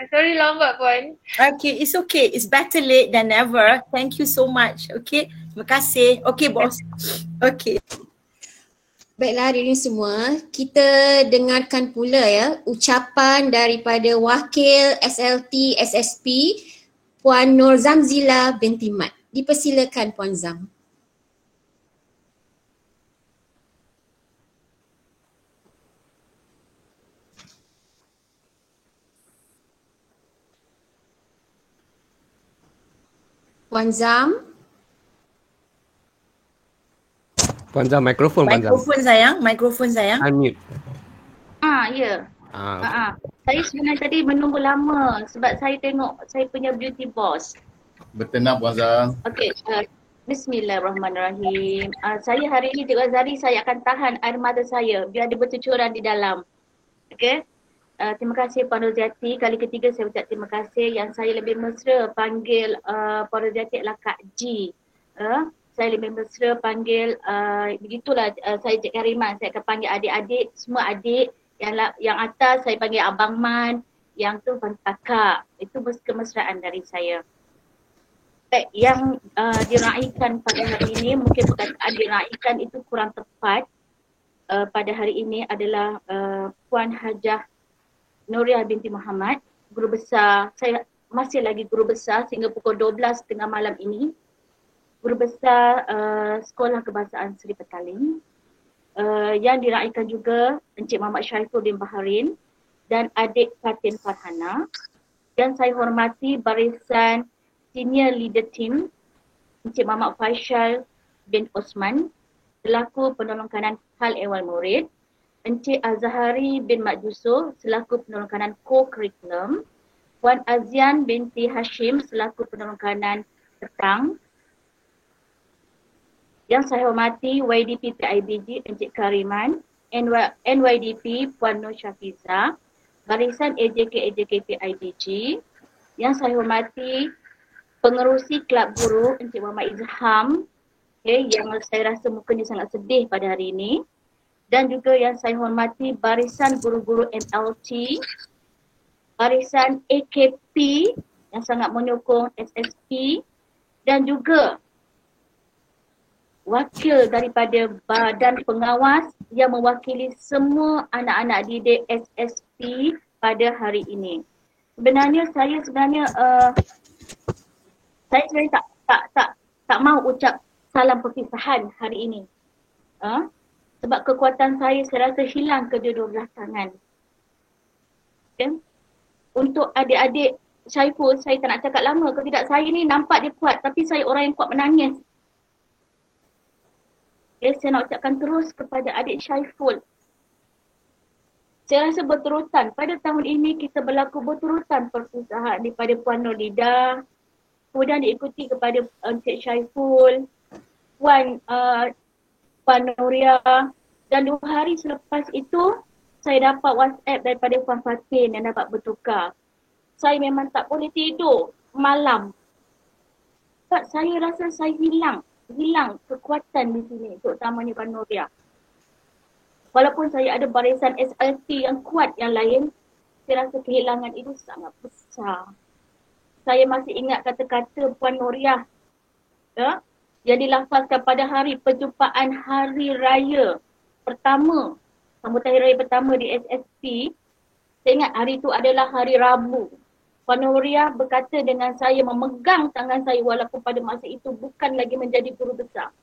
Sorry lambat Puan. Okay, it's okay. It's better late than never. Thank you so much, okay? Terima kasih. Okay, bos. Okay. Baiklah hadirin semua, kita dengarkan pula ya ucapan daripada Wakil SLT SSP Puan Nur Zamzila binti Mat. Dipersilakan Puan Zam. Puan Zam. Puan Zam, mikrofon Puan Zam. Mikrofon sayang. Unmute. Ya. Saya sebenarnya tadi menunggu lama sebab saya tengok saya punya beauty boss. Bertenang Puan Zam. Okey, Bismillahirrahmanirrahim. Saya hari ini Cikgu Azhari, saya akan tahan air mata saya biar ada bercucuran di dalam. Okey. Terima kasih Puan Roziati. Kali ketiga saya ucap terima kasih. Yang saya lebih mesra panggil Puan Roziati adalah Kak G. Saya lebih mesra panggil, begitulah saya Cik Kariman. Saya akan panggil adik-adik, semua adik. Yang atas saya panggil Abang Man. Yang tu kakak. Itu kemesraan dari saya. Baik, yang diraikan pada hari ini, mungkin perkataan diraikan itu kurang tepat. Pada hari ini adalah Puan Hajah Noria binti Muhammad, guru besar. Saya masih lagi guru besar sehingga pukul 12 tengah malam ini. Guru besar Sekolah Kebahasaan Seri Petaling. Yang diraikan juga Encik Muhammad Syaiful bin Baharin dan adik Fatin Farhana. Yang saya hormati barisan Senior Leader Team Encik Muhammad Faisal bin Osman selaku penolong kanan Hal Ehwal Murid. Encik Azhari bin Mat Yusof selaku penolong kanan Co-Curriculum. Puan Azian binti Hashim selaku penolong kanan Petang. Yang saya hormati YDP PIBG Encik Kariman, NYDP Puan Nur Syafiza, barisan AJK PIBG. Yang saya hormati pengerusi Kelab Guru Encik Muhammad Izham, yang saya rasa mukanya sangat sedih pada hari ini. Dan juga yang saya hormati barisan guru-guru MLT, barisan AKP yang sangat menyokong SSP dan juga wakil daripada badan pengawas yang mewakili semua anak-anak didik SSP pada hari ini. Sebenarnya saya tak mau ucap salam perpisahan hari ini. Sebab kekuatan saya rasa hilang kedua-dua belah tangan. Okay? Untuk adik-adik Syaiful, saya tak nak cakap lama ke tidak. Saya ni nampak dia kuat tapi saya orang yang kuat menangis. Okay, saya nak ucapkan terus kepada adik Syaiful. Saya rasa berterutan. Pada tahun ini kita berlaku berterutan perpisahan daripada Puan Nurlida. Kemudian diikuti kepada Encik Syaiful, Puan Nuria, dan 2 hari selepas itu saya dapat WhatsApp daripada Puan Fatin yang dapat bertukar. Saya memang tak boleh tidur malam. Sebab saya rasa saya hilang kekuatan di sini, terutamanya Puan Nuria. Walaupun saya ada barisan SLT yang kuat yang lain, saya rasa kehilangan itu sangat besar. Saya masih ingat kata-kata Puan Noriah yang dilafazkan pada hari perjumpaan hari raya pertama, sambutan hari raya pertama di SSP. Saya ingat hari itu adalah hari Rabu. Puan Noriah berkata dengan saya, memegang tangan saya walaupun pada masa itu bukan lagi menjadi guru besar.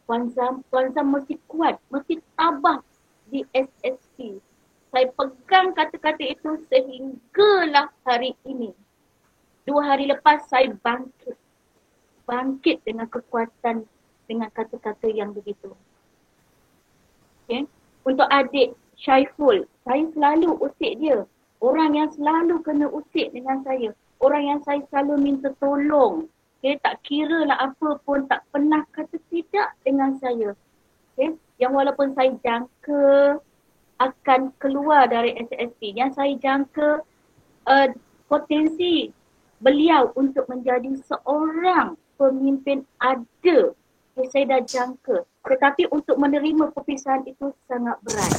Puan Zam mesti kuat, mesti tabah di SSP. Saya pegang kata-kata itu sehinggalah hari ini. 2 hari lepas saya bangkit dengan kekuatan, dengan kata-kata yang begitu. Okay. Untuk adik Syaiful, saya selalu usik dia. Orang yang selalu kena usik dengan saya. Orang yang saya selalu minta tolong. Okay. Tak kira lah apa pun, tak pernah kata tidak dengan saya. Okay. Yang walaupun saya jangka akan keluar dari SSP, yang saya jangka potensi beliau untuk menjadi seorang pemimpin ada. Okay, saya dah jangka. Tetapi untuk menerima perpisahan itu sangat berat.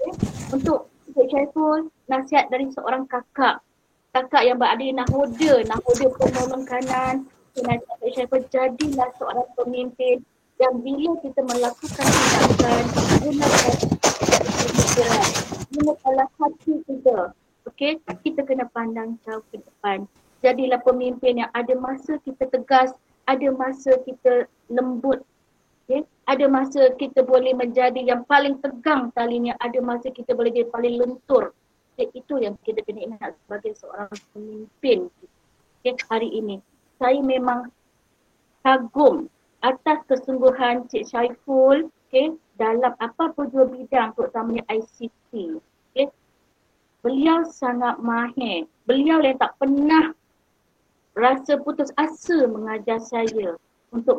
Okay. Untuk Cik Syaiful, nasihat dari seorang kakak. Kakak yang berada di Nahoda penolong kanan. Nasihat Cik Syaiful, jadilah seorang pemimpin yang bila kita melakukan tindakan, gunakanlah hati kita. Okay, kita kena pandang jauh ke depan. Jadilah pemimpin yang ada masa kita tegas, ada masa kita lembut. Okay? Ada masa kita boleh menjadi yang paling tegang talinya, ada masa kita boleh jadi paling lentur. Okay? Itu yang kita kena ingat sebagai seorang pemimpin. Okay? Hari ini, saya memang kagum atas kesungguhan Cik Syaiful, okay? Dalam apa-apa dua bidang, terutamanya ICT. Okay? Beliau sangat mahir. Beliau yang tak pernah rasa putus asa mengajar saya untuk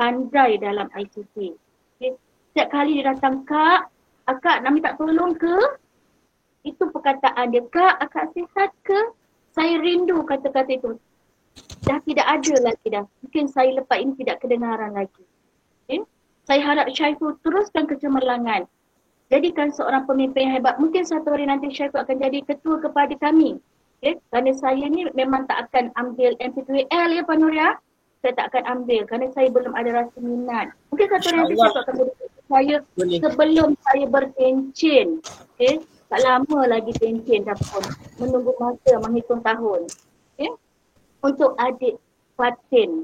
pandai dalam ICT. Okay. Setiap kali dia datang, Kak, Akak nak minta tolong ke? Itu perkataan dia, Kak, Akak sihat ke? Saya rindu kata-kata itu. Dah tidak ada lagi dah. Mungkin saya lepas ini tidak kedengaran lagi. Okay. Saya harap Syaiful teruskan kecemerlangan. Jadikan seorang pemimpin yang hebat. Mungkin satu hari nanti Syaiful akan jadi ketua kepada kami. Okay. Kerana saya ni memang tak akan ambil MPTWL ya Puan Noriah. Saya tak akan ambil kerana saya belum ada rasa minat. Mungkin satu hari nanti Syaiful akan jadi saya sebelum saya bertencin. Okay. Tak lama lagi tencin dah pun. Menunggu masa, menghitung tahun. Okay. Untuk adik Fatin.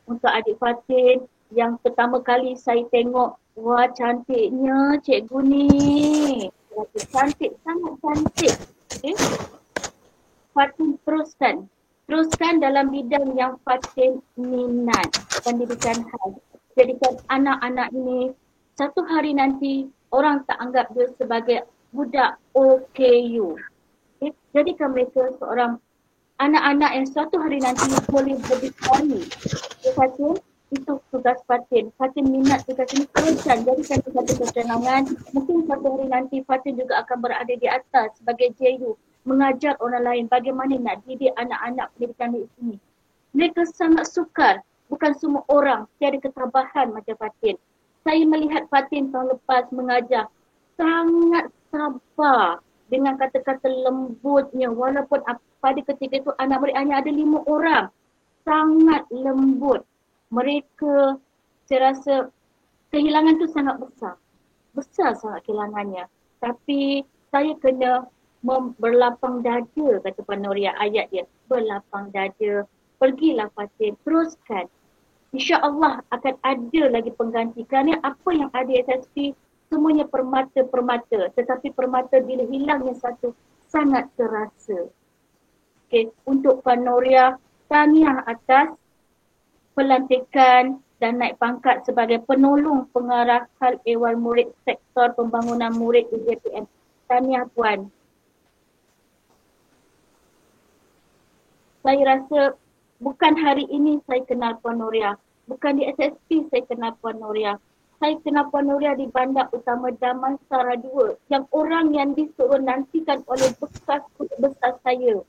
Untuk adik Fatin yang pertama kali saya tengok, wah cantiknya cikgu ni. Cantik, sangat cantik. Okay. Fatin teruskan dalam bidang yang Fatin minat, pendidikan khas. Jadikan anak-anak ini satu hari nanti orang tak anggap dia sebagai budak OKU. Okay? Jadikan mereka seorang anak-anak yang suatu hari nanti boleh berdikari. Okay, Fatin, itu tugas Fatin. Fatin minat tugas ini, teruskan. Jadikan tugas kesenangan. Mungkin satu hari nanti Fatin juga akan berada di atas sebagai JU. Mengajar orang lain bagaimana nak didik anak-anak pendidikan di sini. Mereka sangat sukar. Bukan semua orang tiada ketabahan macam Fatin. Saya melihat Fatin tahun lepas mengajar. Sangat sabar dengan kata-kata lembutnya. Walaupun pada ketika itu anak murid hanya ada 5 orang. Sangat lembut. Mereka, saya rasa kehilangan tu sangat besar. Besar sangat kehilangannya. Tapi saya kena berlapang dada, kata Puan Noriah ayat dia. Berlapang dada. Pergilah Fatin, teruskan. InsyaAllah akan ada lagi pengganti. Kerana apa yang ada di SSP, semuanya permata-permata. Tetapi permata bila hilangnya satu, sangat terasa. Okay. Untuk Puan Noriah, tahniah atas pelantikan dan naik pangkat sebagai penolong pengarah hal ehwal murid sektor pembangunan murid di JPM. Tahniah Puan. Saya rasa bukan hari ini saya kenal Puan Noriah. Bukan di SSP saya kenal Puan Noriah. Saya kenal Puan Noriah di Bandar Utama Damansara 2. Yang orang yang disuruh nantikan oleh bekas guru besar saya.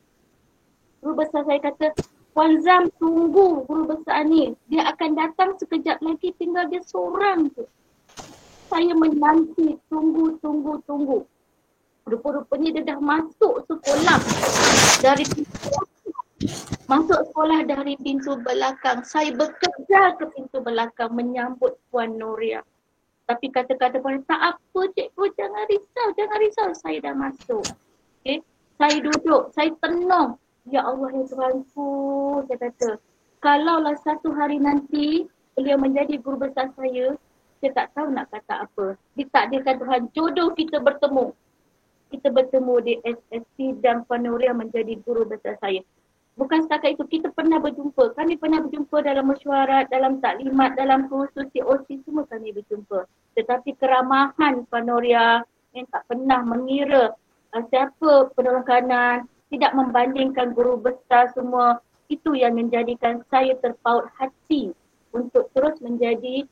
Guru besar saya kata, Puan Zam tunggu guru besar ni. Dia akan datang sekejap lagi, tinggal dia seorang tu. saya menanti, tunggu. Rupa-rupanya dia dah masuk sekolah dari pintu belakang. Saya bekerja ke pintu belakang menyambut Puan Noria. Tapi kata-kata Puan, tak apa cikgu, jangan risau. Saya dah masuk. Okay. Saya duduk, saya tenang. Ya Allah ya Tuhanku, saya kata, kalaulah satu hari nanti beliau menjadi guru besar saya tak tahu nak kata apa. Ditakdirkan Tuhan, jodoh kita bertemu. Kita bertemu di SSC dan Puan Noria menjadi guru besar saya. Bukan setakat itu, kita pernah berjumpa. Kami pernah berjumpa dalam mesyuarat, dalam taklimat, dalam kursus COC, semua kami berjumpa. Tetapi keramahan Puan Noria yang tak pernah mengira siapa penolong kanan, tidak membandingkan guru besar semua, itu yang menjadikan saya terpaut hati untuk terus menjadi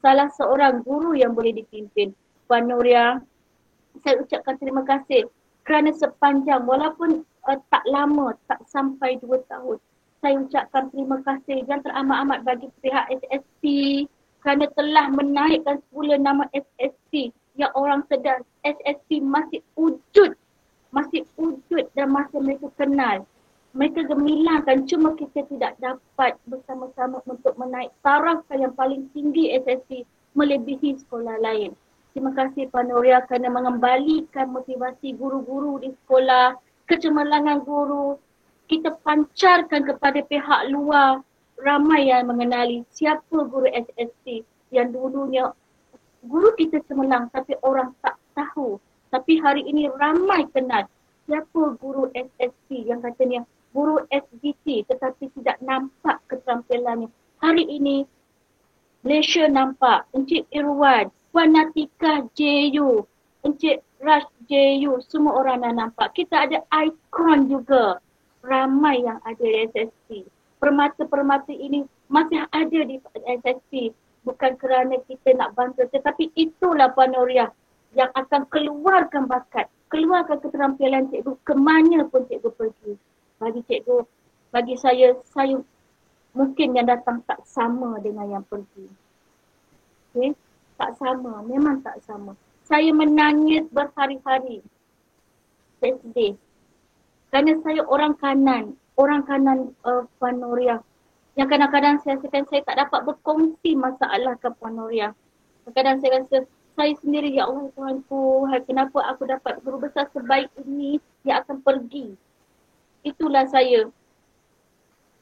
salah seorang guru yang boleh dipimpin. Puan Noria, saya ucapkan terima kasih kerana sepanjang, walaupun tak lama, tak sampai 2 tahun, saya ucapkan terima kasih yang teramat-amat bagi pihak SSP kerana telah menaikkan semula nama SSP yang orang sedar SSP masih wujud dan masih mereka kenal. Mereka gemilangkan, cuma kita tidak dapat bersama-sama untuk menaik taraf yang paling tinggi SSP melebihi sekolah lain. Terima kasih Puan Noria kerana mengembalikan motivasi guru-guru di sekolah, kecemerlangan guru. Kita pancarkan kepada pihak luar, ramai yang mengenali siapa guru SSP yang dulunya guru kita cemerlang tapi orang tak tahu. Tapi hari ini ramai kenal siapa guru SSP yang katanya guru SGT tetapi tidak nampak keterampilannya. Hari ini Malaysia nampak Encik Irwan, Puan Natika JU, Encik Raj JU, semua orang dah nampak. Kita ada ikon juga. Ramai yang ada di SSP. Permata-permata ini masih ada di SSP. Bukan kerana kita nak bantu, tetapi itulah Puan Noria yang akan keluarkan bakat, keluarkan keterampilan cikgu ke mana pun cikgu pergi. Bagi cikgu, bagi saya mungkin yang datang tak sama dengan yang pergi. Okay? Tak sama, memang tak sama. Saya menangis berhari-hari. Saya sedih. Kerana saya orang kanan Puan Noria. Yang kadang-kadang saya rasakan saya tak dapat berkongsi masalah ke Puan Noria. Kadang-kadang saya rasa saya sendiri, ya Allah Tuhanku, kenapa aku dapat guru besar sebaik ini yang akan pergi. Itulah saya.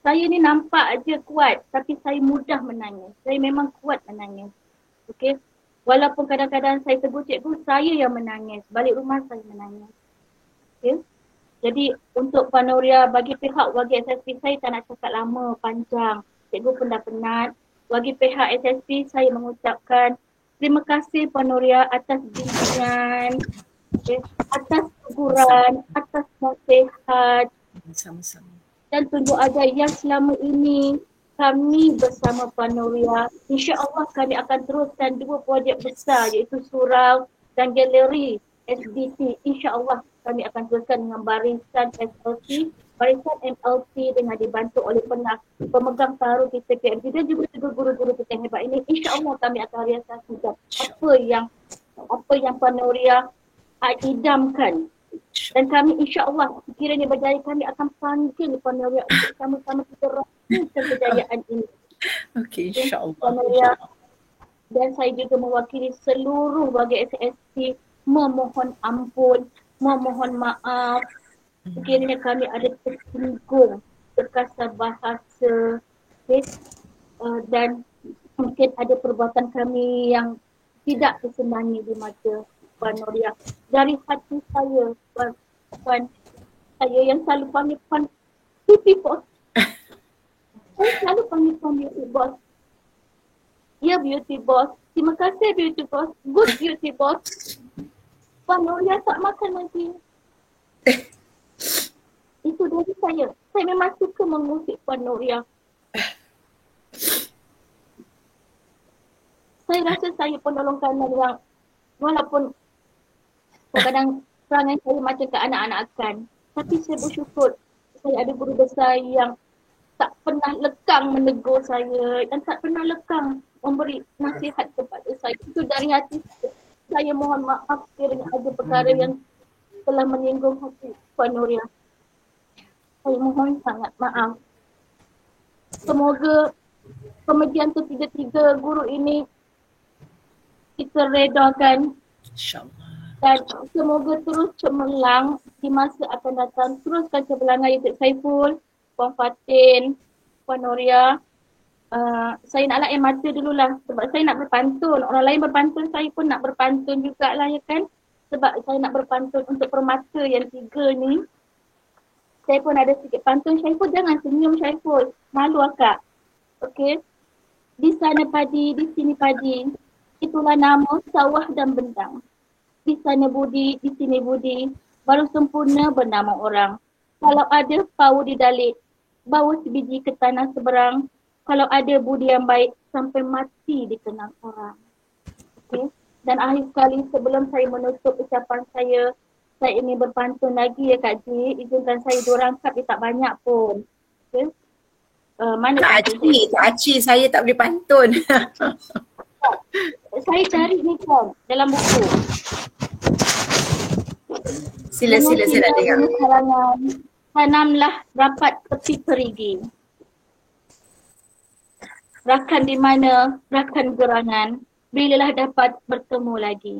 Saya ni nampak aja kuat tapi saya mudah menangis. Saya memang kuat menangis. Okey. Walaupun kadang-kadang saya tegur cikgu, saya yang menangis. Balik rumah saya menangis. Okey. Jadi untuk Puan Noria, bagi pihak wagi SSP saya tak nak cakap lama, panjang. Cikgu pun dah penat. Bagi pihak SSP saya mengucapkan terima kasih Puan Noria atas bimbingan, atas teguran, atas nasihat. Sama-sama. Dan tunjuk ajar yang selama ini kami bersama Puan Noria. InsyaAllah kami akan teruskan 2 projek besar iaitu surau dan galeri SDT. InsyaAllah kami akan teruskan dengan barisan SLT, barisan MLT dengan dibantu oleh pemegang taruh kita PMT dan juga guru-guru kita yang hebat ini. InsyaAllah kami akan realisasikan apa yang Puan Noria idamkan. Dan kami insyaAllah sekiranya berjaya kami akan panggil Puan Noria untuk sama-sama kita rasakan kejayaan ini. Okey, insyaAllah. Puan Noria dan saya juga mewakili seluruh warga SSP memohon ampun, memohon maaf sekiranya kami ada tersinggung, terkasar bahasa, dan mungkin ada perbuatan kami yang tidak tersenangi di mata Puan Noria. Dari hati saya, Puan, saya yang selalu panggil Puan Beauty Boss. Saya selalu panggil Puan Beauty Boss. Ya Beauty Boss. Terima kasih Beauty Boss. Good Beauty Boss. Puan Noria tak makan lagi. Itu dari saya. Saya memang suka mengusik Puan Noria. Saya rasa saya penolong kanan yang walaupun kadang serangan saya macam keanak-anakan, tapi saya bersyukur saya ada guru besar yang tak pernah lekang menegur saya dan tak pernah lekang memberi nasihat kepada saya. Itu dari hati saya mohon maaf kiranya ada perkara yang telah menyinggung hati Puan Nuria. Saya mohon sangat maaf. Semoga komedian ketiga-tiga guru ini kita redakan dan semoga terus cemerlang di masa akan datang. Teruskan cemerlangan Encik Saiful, Puan Fatin, Puan Nuria. Saya nak air mata dululah sebab saya nak berpantun. Orang lain berpantun, saya pun nak berpantun jugalah ya kan. Sebab saya nak berpantun untuk permata yang tiga ni. Saya pun ada sikit pantun. Syaiful jangan senyum Syaiful. Malu akak. Okey. Di sana padi, di sini padi. Itulah nama sawah dan bendang. Di sana budi, di sini budi. Baru sempurna bernama orang. Kalau ada pau di dalik, bawa sebiji ke tanah seberang. Kalau ada budi yang baik, sampai mati dikenang orang. Okey. Dan akhir sekali sebelum saya menutup ucapan saya ingin berpantun lagi ya Kak Ji. Izinkan saya dorangkap dia tak banyak pun. Okay. Mana Kak Aci, saya tak boleh pantun. Saya cari ni kan dalam buku. Sila dengar. Tanamlah rapat tepi perigi. Rakan di mana, rakan gerangan. Bilalah dapat bertemu lagi.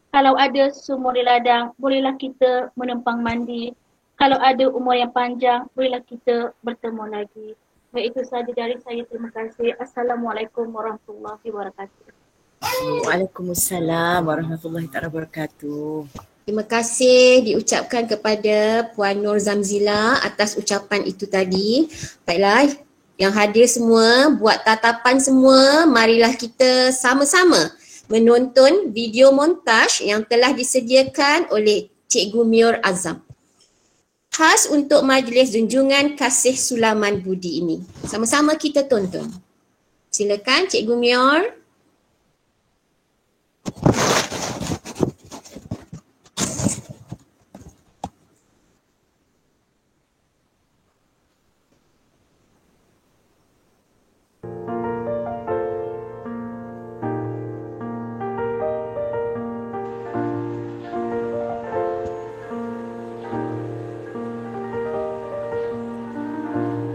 Kalau ada sumur di ladang, bolehlah kita menumpang mandi. Kalau ada umur yang panjang, bolehlah kita bertemu lagi. Baik, itu sahaja dari saya. Terima kasih. Assalamualaikum warahmatullahi wabarakatuh. Waalaikumsalam warahmatullahi wabarakatuh. Terima kasih diucapkan kepada Puan Nur Zamzila atas ucapan itu tadi. Baiklah, yang hadir semua, buat tatapan semua, marilah kita sama-sama menonton video montaj yang telah disediakan oleh Cikgu Mior Azam. Khas untuk majlis junjungan kasih sulaman budi ini. Sama-sama kita tonton. Silakan Cikgu Mior.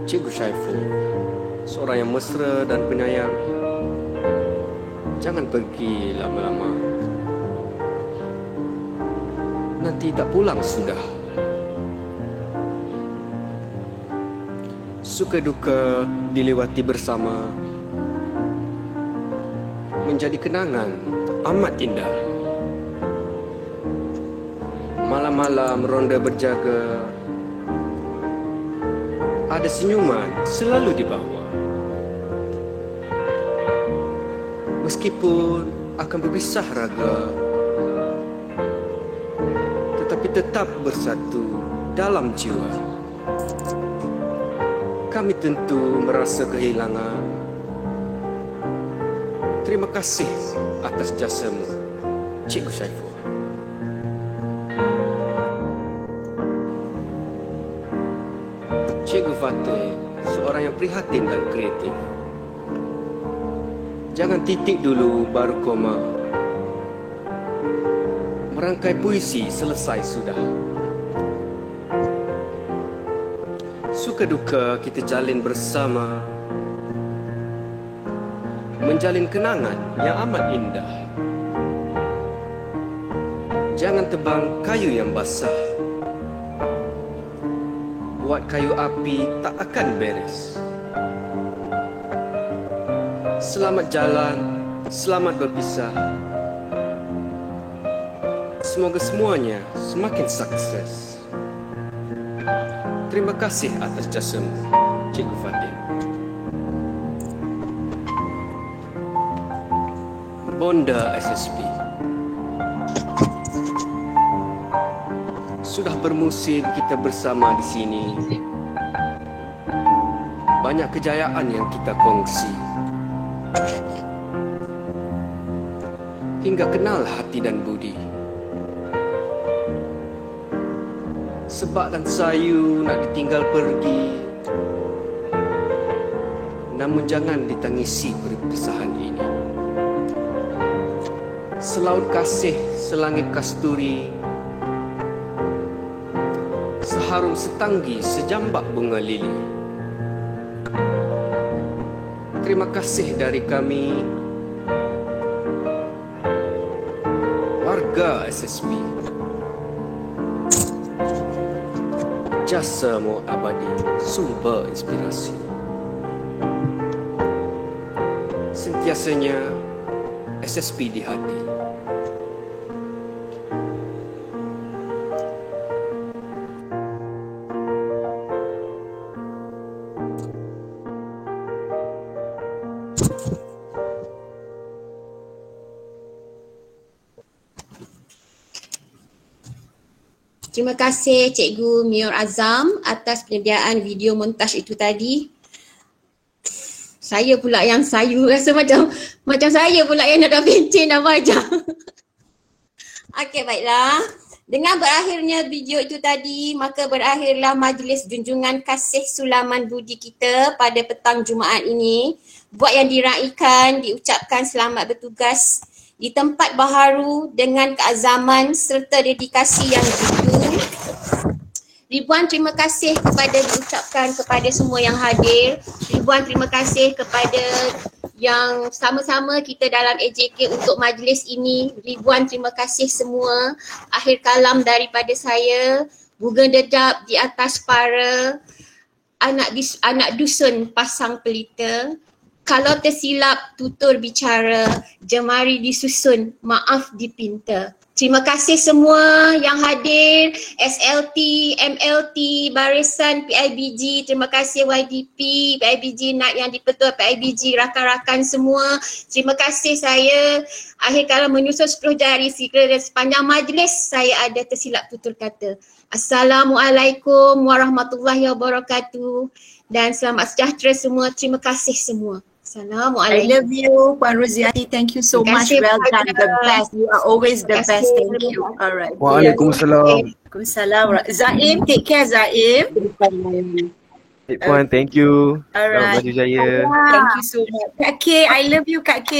Cikgu Syaiful, seorang yang mesra dan penyayang. Jangan pergi lama-lama. Nanti tak pulang sudah. Suka duka dilewati bersama, menjadi kenangan amat indah. Malam-malam ronda berjaga, ada senyuman selalu di bawah. Meskipun akan berpisah raga, tetapi tetap bersatu dalam jiwa. Kami tentu merasa kehilangan. Terima kasih atas jasamu, Cikgu Syaiful. Cikgu Fatin, seorang yang prihatin dan kreatif. Jangan titik dulu baru koma. Merangkai puisi selesai sudah. Suka duka kita jalin bersama, menjalin kenangan yang amat indah. Jangan tebang kayu yang basah. Buat kayu api tak akan beres. Selamat jalan, selamat berpisah. Semoga semuanya semakin sukses. Terima kasih atas jasamu, Cikgu Fatin. Bonda SSP. Sudah bermusim kita bersama di sini. Banyak kejayaan yang kita kongsi. Hingga kenal hati dan budi. Sebab dan sayu nak ditinggal pergi. namun jangan ditangisi perpisahan ini. Selaut kasih selangit kasturi, seharum setanggi sejambak bunga lili. Terima kasih dari kami, warga SSB. Jasamu abadi, sumber inspirasi. Sentiasanya SSB di hati. Terima kasih Cikgu Mior Azam atas penyediaan video montaj itu tadi. Saya pula yang sayu, rasa macam saya pula yang nak pencen dah baca. Okey, baiklah. Dengan berakhirnya video itu tadi, maka berakhirlah majlis junjungan kasih sulaman budi kita pada petang Jumaat ini. Buat yang diraikan, diucapkan selamat bertugas di tempat baharu dengan keazaman serta dedikasi yang jitu. Ribuan terima kasih diucapkan kepada semua yang hadir. Ribuan terima kasih kepada yang sama-sama kita dalam AJK untuk majlis ini. Ribuan terima kasih semua. Akhir kalam daripada saya, bunga dedap di atas para anak dusun Pasang Pelita. Kalau tersilap tutur bicara, jemari disusun, maaf dipinta. Terima kasih semua yang hadir, SLT, MLT, Barisan PIBG, terima kasih YDP, PIBG NAT yang dipetua PIBG, rakan-rakan semua. Terima kasih saya. Akhir kala menyusun 10 jari sekiranya sepanjang majlis saya ada tersilap tutur kata. Assalamualaikum warahmatullahi wabarakatuh dan selamat sejahtera semua. Terima kasih semua. Assalamualaikum. I love you, Puan Roziati. Thank you so much. Well done. The best. You are always the best. Thank you. All right. Waalaikumsalam. Waalaikumsalam. Zaim, take care Zaim. Puan, thank you. All right. Selamat Jaya. Thank you so much. Kak K, I love you Kak K.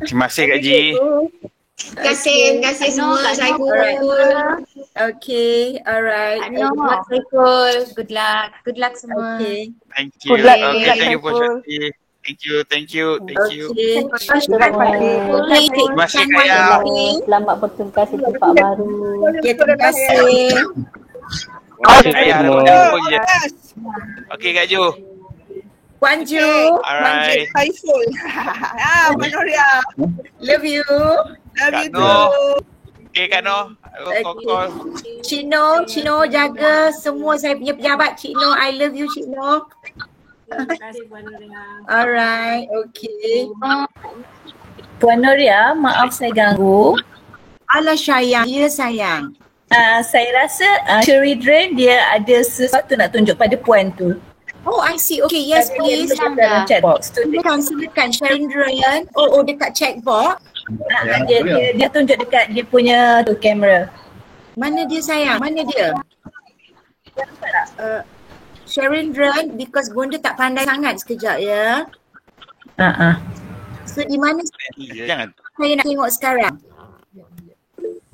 Terima kasih Kak Ji. Terima kasih semua. Okay, alright. Good luck semua. Okay. Thank you. Okay, thank you Puan Syati. Thank you. Okay. Terima kasih Kak Yau. Selamat bertugas di tempat baru. Okay, terima kasih. Okay Kak Jo. Puan Ju. Alright. Saiful. Manoria. Love you. Love you Kak No. too. Okay Kak No. Call. Cino jaga semua saya punya pejabat. Cino, I love you Cino. Terima kasih Puan Nuria. Alright, okay. Puan Nuria, maaf saya ganggu. Alah sayang, ya sayang. Saya rasa Sheridren dia ada sesuatu nak tunjuk pada Puan tu. Oh, I see. Okay, yes please. Dalam chat box tu. Silakan Sheridren. Oh, dekat chat box. Dia tunjuk dekat dia punya tu kamera. Mana dia sayang? Mana dia? Sheridren, because Bonda tak pandai sangat sekejap ya. So di mana Jangan. saya nak tengok sekarang?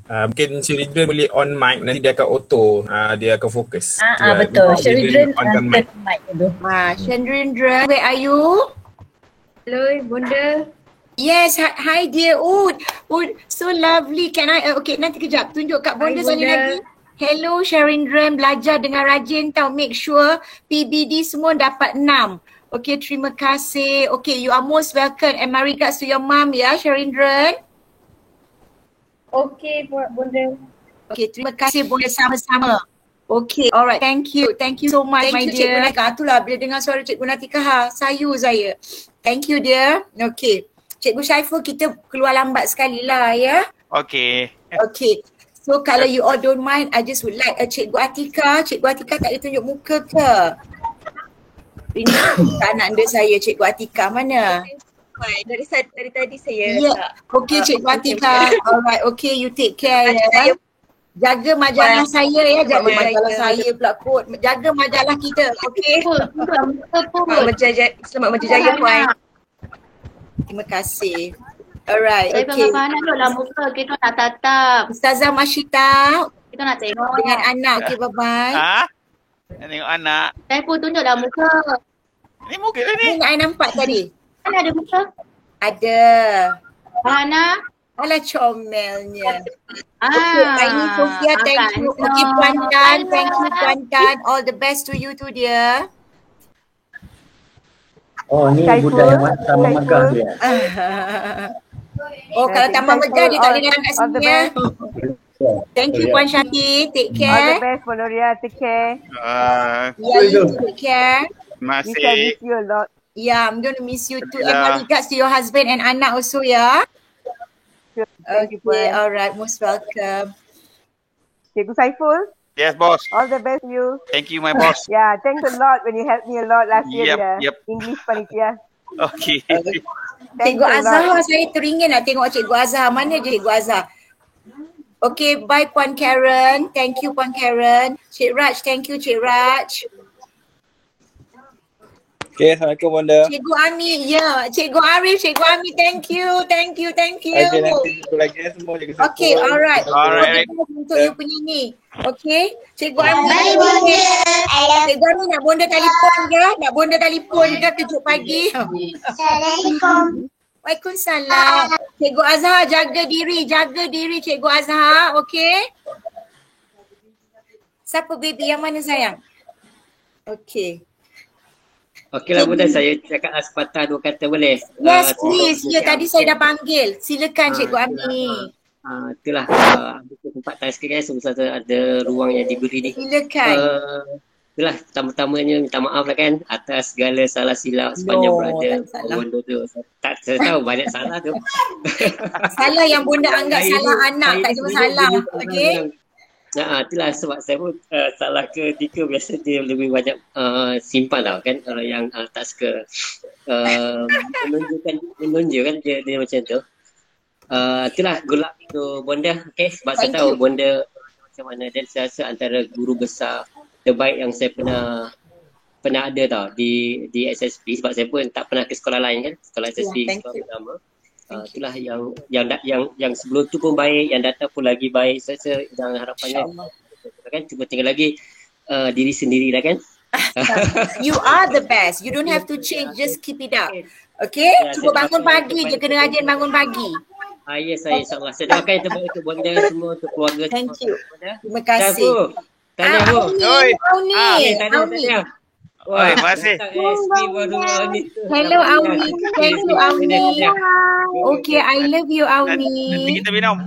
Mungkin Sheridren boleh on mic, nanti dia akan auto, dia akan fokus. Betul. Sheridren on mic dulu. Sheridren, where are you? Hello, Bonda. Yes, hi dear. Oh, so lovely. Can I, okay nanti kejap, tunjuk kat Bonda sekali lagi. Hello Sheridren, belajar dengan rajin tau. Make sure PBD semua dapat 6. Okay, terima kasih. Okay, you are most welcome and my regards to your mom ya, Sheridren. Okay, Bonda. Okay, terima kasih Bonda sama-sama. Okay, alright. Thank you so much my dear. Cikgu Natika, itulah bila dengar suara Cikgu Natika, sayu saya. Thank you dear. Okay, Cikgu Syaiful kita keluar lambat sekali lah ya. Okay. Okay. So kalau you all don't mind, I just would like Cikgu Atika. Cikgu Atika tak ada tunjuk muka ke? Ini anak anda saya, Cikgu Atika. Mana? Dari tadi saya tak. Okay Cikgu Atika. Alright, okay you take care ya. Jaga majalah saya ya, jaga majalah saya pula kot. Jaga majalah kita, okey? Selamat berjaya Puan. Terima kasih. Alright, Saya okey. panggil anak dulu lah muka, kita nak tatap. Ustazah Mashita Kita nak tengok. dengan anak, okey bye-bye. Nak tengok anak. Saya pun tunjuklah muka. Ni muka lah Ni ni. nak nampak tadi? Mana ada muka? Ada. Hana? Alah comelnya. Ah, Okay, ini Sofia, thank you. Okay, Puan Tan, thank you Puan Tan. All the best to you too, dear. Oh, ni budaya Taman Megah dia. Oh, kalau Taman Megah dia tak boleh datang kat sini ya. Thank you Puan Syati, take All the care. best Puan Nuria, take care. Yeah, you take care. Terima We shall miss kasih. you a lot. Yeah, I'm going to miss you too. And Yeah. my regards to your husband and anak also ya. Thank you Okay, Puan. alright, most welcome. Cikgu Saiful, Yes, boss. all the best to you. Thank you, my boss. Yeah, thanks a lot when you helped me a lot last year Yep, with yep. English panitia. Okay. Cikgu Azhar, saya teringin nak tengok Cikgu Azhar. Mana je Cikgu Azhar? Okay, bye Puan Karen. Thank you Puan Karen. Cik Raj, thank you Cik Raj. Okay, Assalamualaikum Bonda. Cikgu Ami, ya. Cikgu Arif, Cikgu Ami, thank you. Thank you. Okay, nanti jumpa lagi semua jaga siapa. Okay, alright. Alright. Untuk you punya ni. Okay, Cikgu Ami. Cikgu Ami nak bonda telefon ke? Nak bonda telefon ke kejap pagi? Assalamualaikum. Waalaikumsalam. Cikgu Azhar, jaga diri Cikgu Azhar, okay? Siapa baby yang mana sayang? Okay. Okeylah Bunda, saya cakap sepatah dua kata boleh? Yes, please. Ya, tadi saya dah panggil. Silakan Cikgu Ami. Itulah, ada kesempatan sikit kan sebab ada ruang yang diberi ni. Silakan. Itulah, pertama-tamanya minta maaf lah kan atas segala salah silap sepanjang berada Bonda tu. Saya tahu banyak salah tu. Salah yang Bonda anggap salah anak, tak cuma salah. Okay? Itulah sebab saya pun salah ketika biasa dia lebih banyak simpan tau kan orang yang tak suka menunjukkan dia macam tu. Itulah good luck to Bonda, okay? Sebab saya tahu Bonda macam mana dan saya rasa antara guru besar terbaik yang saya pernah ada tau di SSP sebab saya pun tak pernah ke sekolah lain kan, sekolah SSP sekolah pertama. Itulah yang sebelum tu pun baik, yang datang pun lagi baik. Saya rasa dan harapannya kan cuma tinggal lagi diri sendiri lah kan. You are the best. You don't have to change, just keep it up. Okay? Cuba bangun pagi je, kena rajin bangun pagi. Ya saya insyaAllah. Saya doakan yang terbaik untuk Bonda semua, untuk keluarga. Thank you. Terima kasih. Tanya Bu. Auni. Oi, terima kasih. Hello Auni. Thank you Auni. Okay, I love you Auni. Nanti kita minum.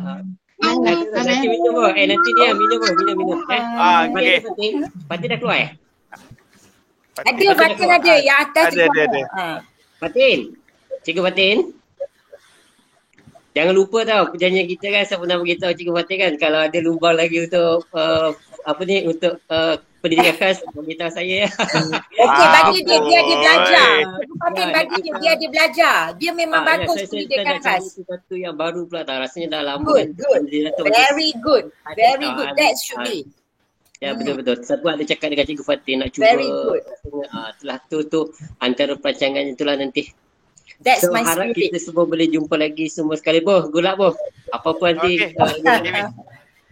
Nanti minum Bu. Nanti dia minum. Okay. Fatin dah keluar Ada, Fatin ada. Yang atas ada. Fatin. Cikgu Fatin. Jangan lupa tau perjanjian kita kan, saya pernah beritahu Cikgu Fatin kan kalau ada lubang lagi untuk untuk pendidikan khas beritahu saya. Okey, bagi dia belajar. Fatin bagi dia belajar. Dia memang bagus pendidikan khas. Satu yang baru pula tau, rasanya dah lama good, kan. Very good. That should be. Ya betul. Saya pun ada cakap dengan Cikgu Fatin nak cuba. Very good. Itulah tu antara perancangan itulah nanti. That's so, my harap spirit. kita semua boleh jumpa lagi semua sekali. Boh, good luck Boh. Apa-apa nanti.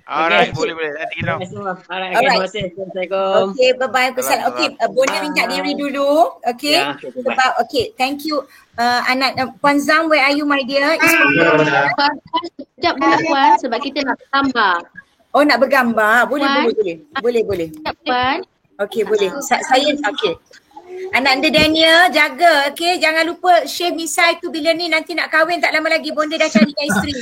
Alright, boleh. Nanti kita. Alright, terima kasih. Assalamualaikum. Okay, bye-bye. Okay, Bonda minta diri dulu. Okay. Ya, sebab, okay, thank you. Anak, Puan Zam, where are you my dear? Sekejap Puan, sebab kita nak tambah. Oh, nak bergambar? Boleh. Sekejap Puan. Okay, boleh. Saya, okay. Anak anda Daniel, jaga, okay? Jangan lupa shave misai tu bila ni nanti nak kahwin tak lama lagi. Bonda dah carikan isteri.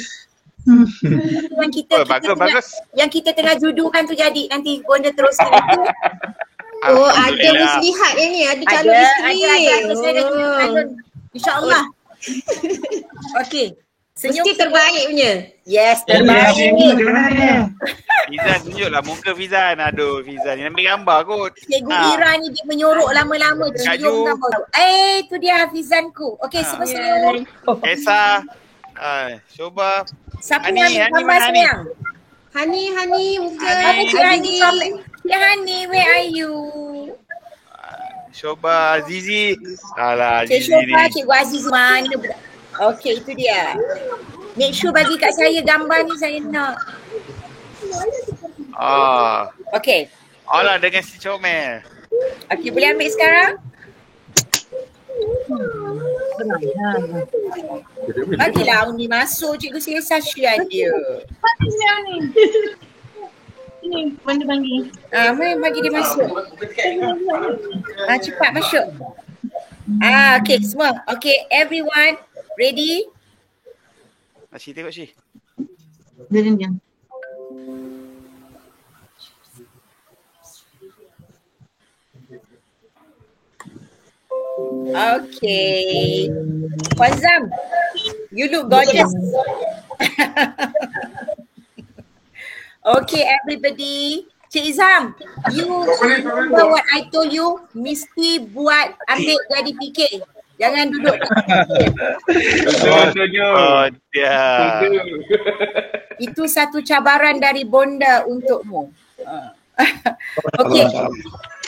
Yang kita tengah judukan tu jadi. Nanti Bonda teruskan. Ada muslihat yang ni, ada calon isteri. Ada. Saya dah judukan calon. InsyaAllah. Okay. Mesti terbaik punya. Yes, terbaik. Fizan tunjuklah muka Fizan. Aduh, Fizan ni ambil gambar kot. Cikgu Ira ni dia menyorok lama-lama. Cium gambar. Tu dia Hafizanku. Okay, semua senyum. Esa. Shoba. Siapa yang ambil gambar senyum? Hani muka. Cik Hani, where are you? Shoba Azizi. Alah, Cik Azizi Shoba, ni. Cikgu Aziz mana pula? Okey, itu dia. Make sure bagi kat saya gambar ni, saya nak. Okey. Alah dengan si comel. Okey, boleh ambil sekarang? Bagilah Uni masuk, Cikgu Selesa share dia. Ni, benda bagi. Bagi dia masuk. Cepat masuk. Okay, semua. Okay, everyone ready? Asyik tengok Syih. Dia. Okay. Puan Zam, you look gorgeous. Okay, everybody. Cik Izam, you remember what I told you? Mesti buat ambil jadi fikir. Jangan duduk. Itu satu cabaran dari bonda untukmu. Okay.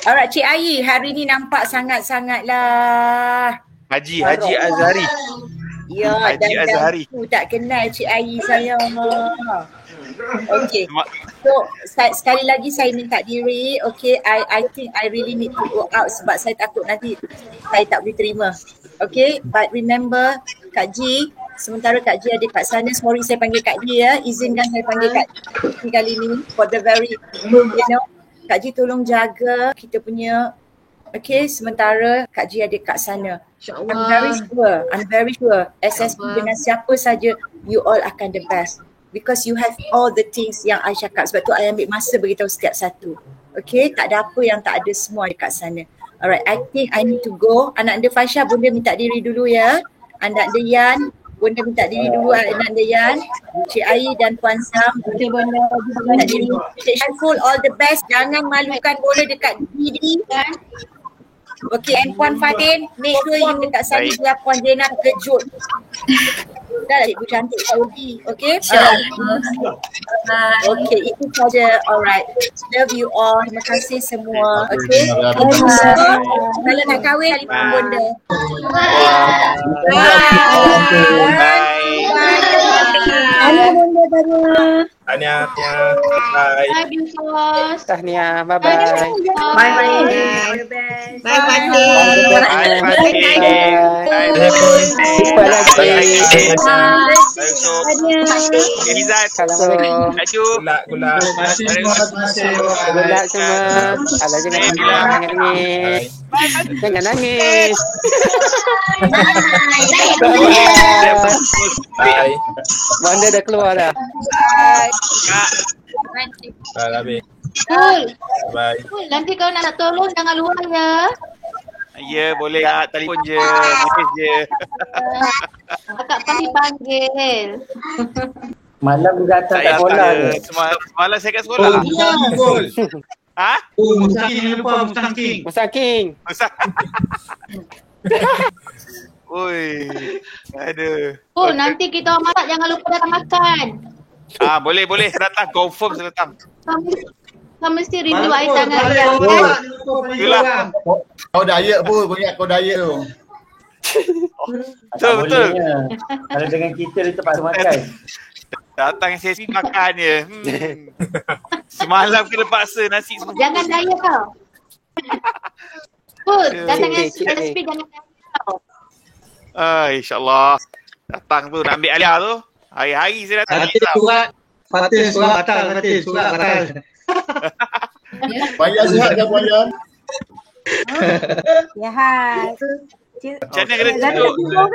Alright, Cik Ayi, hari ni nampak sangat-sangatlah Haji Azhari. Ya, Haji Azhari. Aku tak kenal Cik Ayi saya. Okay. So, sekali lagi saya minta diri. Okay, I think I really need to go out sebab saya takut nanti saya tak boleh terima. Okay, but remember Kak Ji, sementara Kak Ji ada kat sana, sorry saya panggil Kak Ji ya. Izinkan saya panggil Kak Ji kali ni for the very, Kak Ji tolong jaga kita punya, okay, sementara Kak Ji ada kat sana. I'm very sure SSP dengan siapa saja, you all akan the best. Because you have all the things yang I cakap. Sebab tu I ambil masa beritahu setiap satu. Okay, tak ada apa yang tak ada, semua dekat sana. Alright, I think I need to go. Anak anda Fasha, bunda minta diri dulu ya. Anak anda Yan, bunda minta diri dulu. Anak anda Yan, Cik Ayi dan Puan Sam. Okay, bunda minta diri. Cik Syaiful, all the best. Jangan malukan bola dekat Didi. Okay, and Puan Fadin, make sure you dekat sana biar Puan Jena kejut. Dah cikgu cantik Saudi, okay? Okay, itu saja. Alright, love you all. Terima kasih semua. Okay, kalau nak kahwin, telefon bunda. Bye. Bunda baru. Tahniah. Bye. Bye, Bintos. Tahniah. Bye-bye. Bye. Bye Fatih. Jumpa lagi. Assalamualaikum. Gulak. Gulak semua. Alah jangan nangis. Jangan nangis. Bye. Banda dah keluar dah. Bye habis. Bye. Nanti kau nak tolong jangan luar ya. Ya, boleh telefon je, mesej je. Akak panggil. Malam juga datang kat sekolah ke? Semalam saya kat sekolah. Ha? Musaking lupa Musaking. Oi. Aduh. Nanti kita masak jangan lupa datang makan. Boleh datang, confirm saya datang. Kau mesti rindu air tangan dia kan? Itulah. Kau diet pun, ingat kau diet tu. Betul. Kalau dengan kita dia terpaksa makan. Datang sesi makan je. Semalam kena paksa nasi semua. Jangan diet kau. Datang SSP jangan diet kau. InsyaAllah. Datang tu nak ambil Alia tu. Hari-hari saya datang. Fatih surat batal. Banyak sihat kan Puan Yan? Ya, hai. Macam mana kena tunjuk?